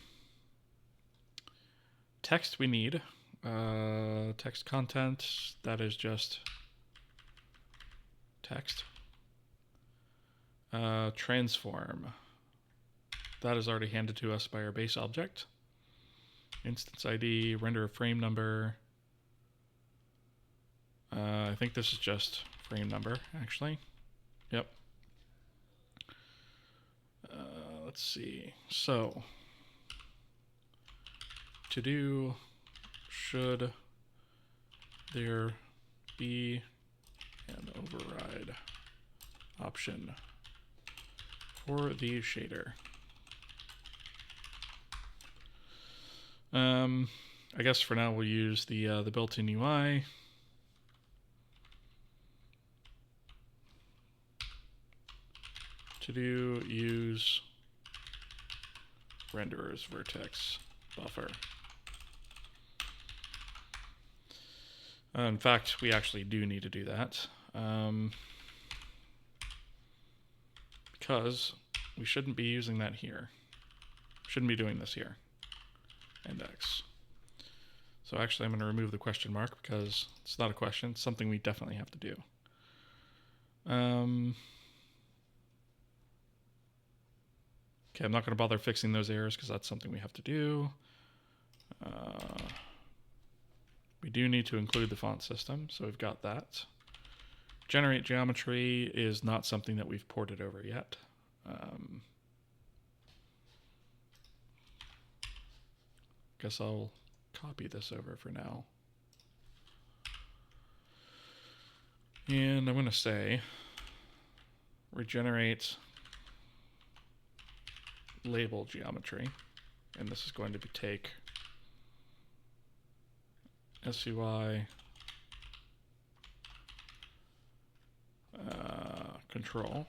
Text we need. Text content, that is just text. Transform. That is already handed to us by our base object. Instance ID, render a frame number. I think this is just frame number, actually. Yep. Let's see. So, to do, should there be an override option for the shader? I guess for now we'll use the built-in UI. to do use renderers vertex buffer. In fact, we actually do need to do that because we shouldn't be using that here. Shouldn't be doing this here. Index. So actually I'm going to remove the question mark because it's not a question. It's something we definitely have to do. Okay, I'm not going to bother fixing those errors because that's something we have to do. We do need to include the font system, so we've got that. Generate geometry is not something that we've ported over yet. Guess I'll copy this over for now. And I'm going to say regenerate label geometry. And this is going to take SUI control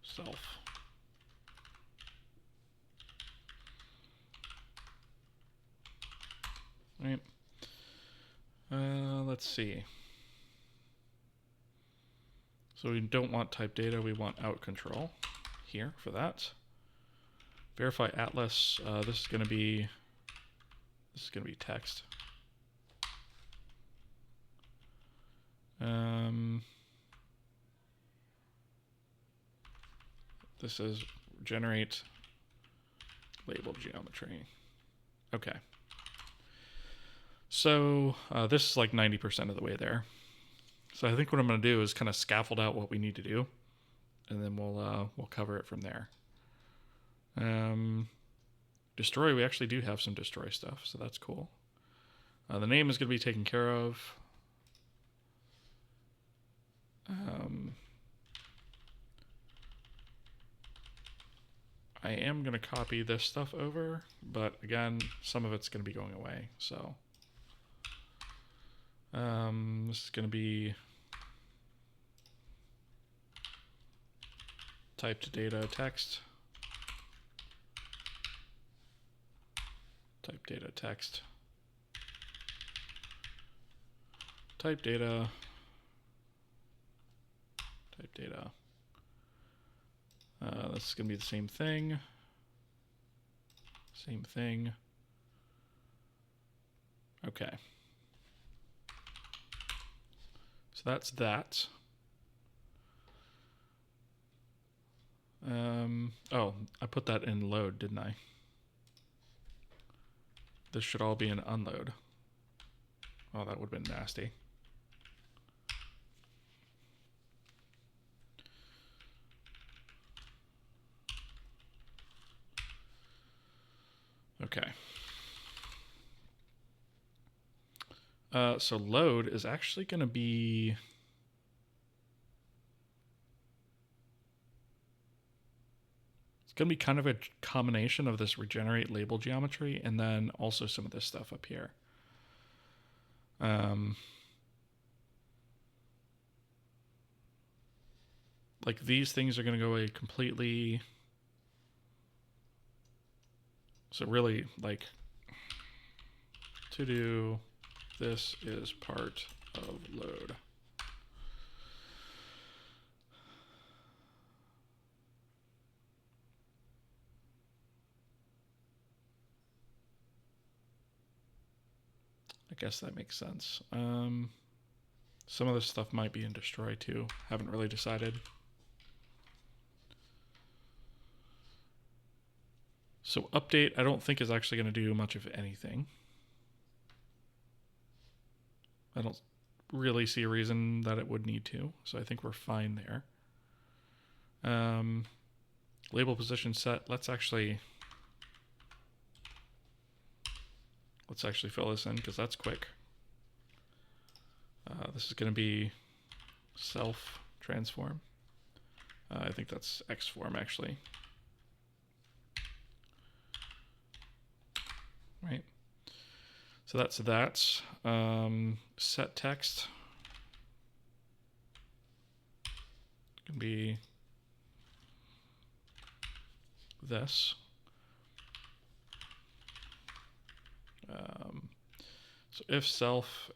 self. Right. Let's see. So we don't want type data, we want out control here for that. Verify atlas. This is going to be text. This is generate label geometry. Okay. So this is like 90% of the way there. So I think what I'm going to do is kind of scaffold out what we need to do, and then we'll cover it from there. Destroy, we actually do have some destroy stuff, so that's cool. The name is going to be taken care of. I am going to copy this stuff over, but again, some of it's going to be going away. So this is going to be type to data text. Type data text. Type data. Type data. This is going to be the same thing. Same thing. Okay. So that's that. Oh, I put that in load, didn't I? This should all be an unload. Oh, that would have been nasty. Okay. So load is actually going to be... It's going to be kind of a combination of this regenerate label geometry and then also some of this stuff up here. Like these things are going to go away completely. So really, like, to do this is part of load. I guess that makes sense. Some of this stuff might be in destroy too. Haven't really decided. So update, I don't think is actually going to do much of anything. I don't really see a reason that it would need to, so I think we're fine there. Label position set, let's actually fill this in because that's quick. This is going to be self transform. I think that's X form actually. Right. So that's that. Set text. can be this. So if self,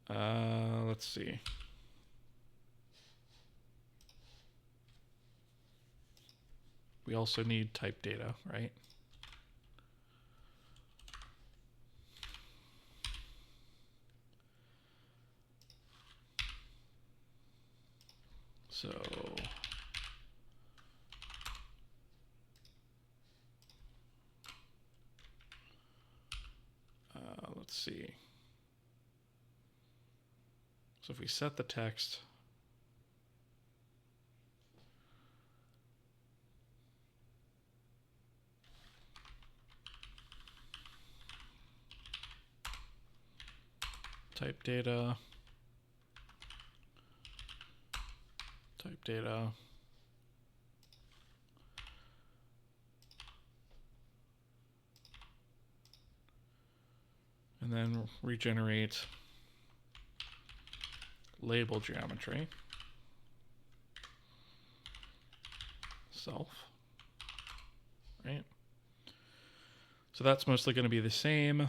let's see. We also need type data, right? So let's see. So if we set the text, type data, and then regenerate label geometry, self, right? So that's mostly going to be the same.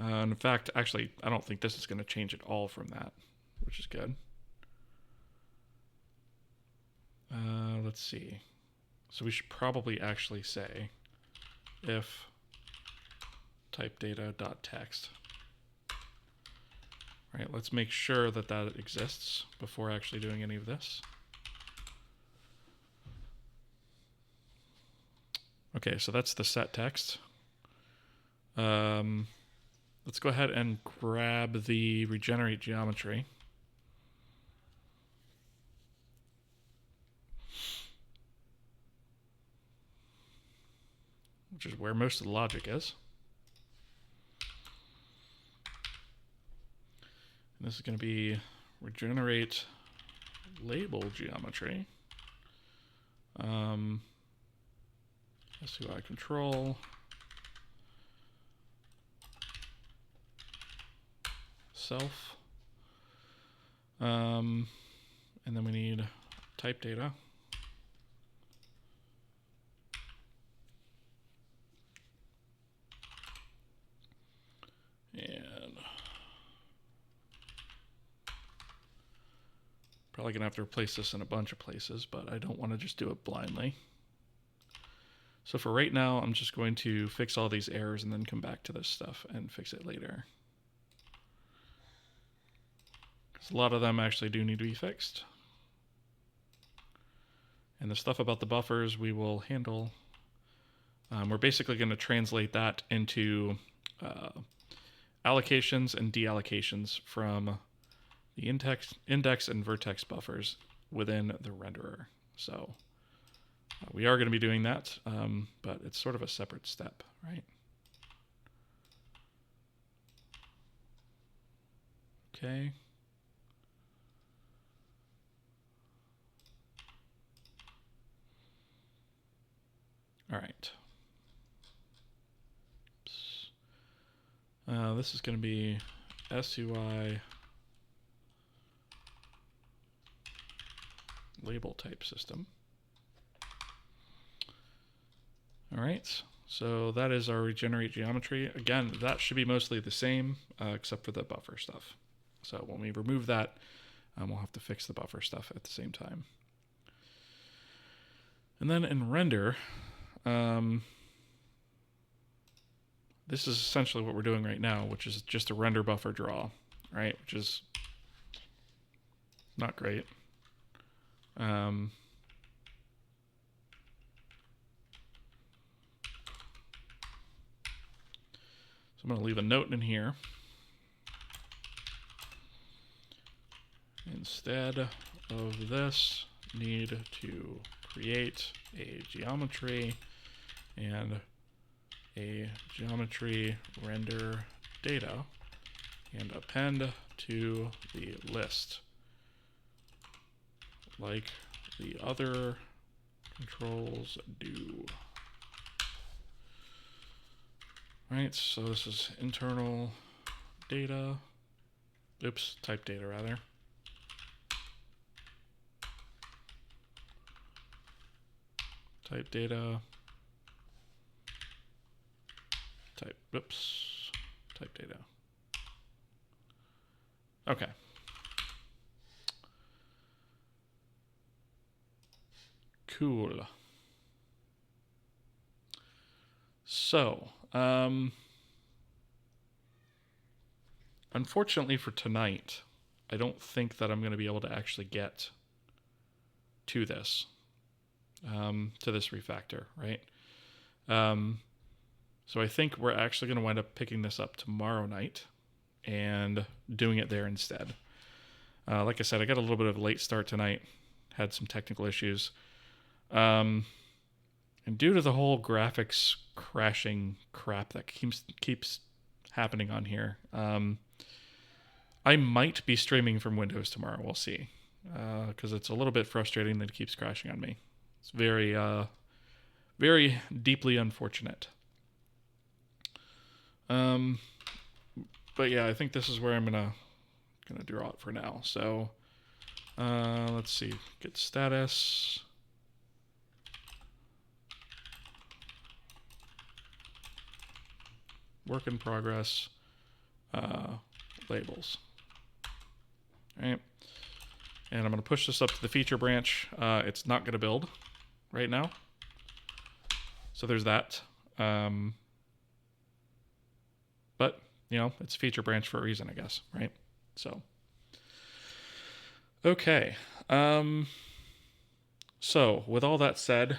In fact, actually, I don't think this is going to change at all from that, which is good. Let's see. So we should probably actually say if type data.text. All right, let's make sure that that exists before actually doing any of this. Okay, so that's the set text. Let's go ahead and grab the regenerate geometry. Which is where most of the logic is. And this is going to be regenerate label geometry. SUI control. Self. And then we need type data. And probably going to have to replace this in a bunch of places, but I don't want to just do it blindly. So for right now, I'm just going to fix all these errors and then come back to this stuff and fix it later. Because a lot of them actually do need to be fixed. And the stuff about the buffers we will handle. We're basically going to translate that into allocations and deallocations from the index and vertex buffers within the renderer. So we are going to be doing that, but it's sort of a separate step, right? Okay. All right. This is going to be SUI label type system. All right, so that is our regenerate geometry. Again, that should be mostly the same, except for the buffer stuff. So when we remove that, we'll have to fix the buffer stuff at the same time. And then in render, this is essentially what we're doing right now, which is just a render buffer draw, right? Which is not great. So I'm going to leave a note in here. Instead of this, need to create a geometry and a geometry render data and append to the list like the other controls do. Right, so this is internal data, oops, type data rather. type data, type data. Okay. Cool. So, unfortunately for tonight, I don't think that I'm going to be able to actually get to this refactor, right? So I think we're actually going to wind up picking this up tomorrow night and doing it there instead. Like I said, I got a little bit of a late start tonight, had some technical issues. And due to the whole graphics crashing crap that keeps happening on here, I might be streaming from Windows tomorrow. We'll see. Because it's a little bit frustrating that it keeps crashing on me. It's very, very deeply unfortunate. But yeah, I think this is where I'm gonna draw it for now. So, let's see. Get status. Work in progress. Labels. All right. And I'm going to push this up to the feature branch. It's not going to build right now. So there's that. But, you know, it's a feature branch for a reason, I guess, right? So, okay. So with all that said,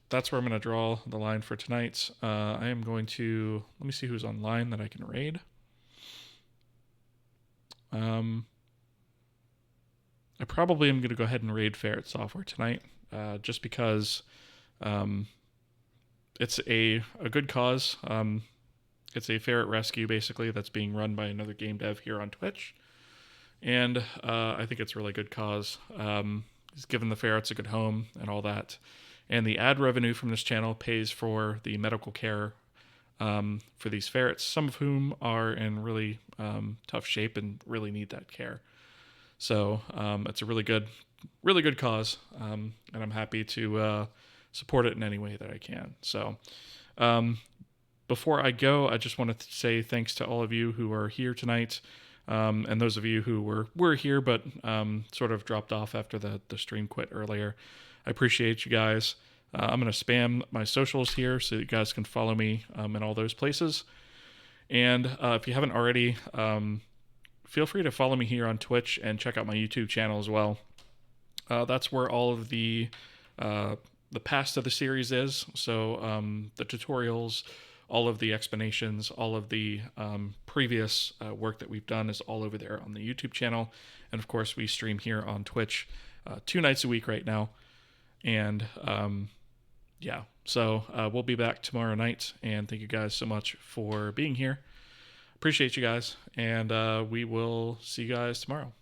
that's where I'm going to draw the line for tonight. I am going to, let me see who's online that I can raid. I probably am going to go ahead and raid Ferret Software tonight, just because it's a good cause. It's a ferret rescue, basically, that's being run by another game dev here on Twitch. And I think it's a really good cause. He's given the ferrets a good home and all that. And the ad revenue from this channel pays for the medical care for these ferrets, some of whom are in really tough shape and really need that care. So it's a really good cause, and I'm happy to support it in any way that I can. So before I go, I just wanted to say thanks to all of you who are here tonight, and those of you who were here but sort of dropped off after the stream quit earlier. I appreciate you guys. I'm going to spam my socials here so you guys can follow me in all those places. And if you haven't already, feel free to follow me here on Twitch and check out my YouTube channel as well. That's where all of the past of the series is. So the tutorials, all of the explanations, all of the previous work that we've done is all over there on the YouTube channel. And of course, we stream here on Twitch 2 nights a week right now. And yeah, so we'll be back tomorrow night. And thank you guys so much for being here. Appreciate you guys. And we will see you guys tomorrow.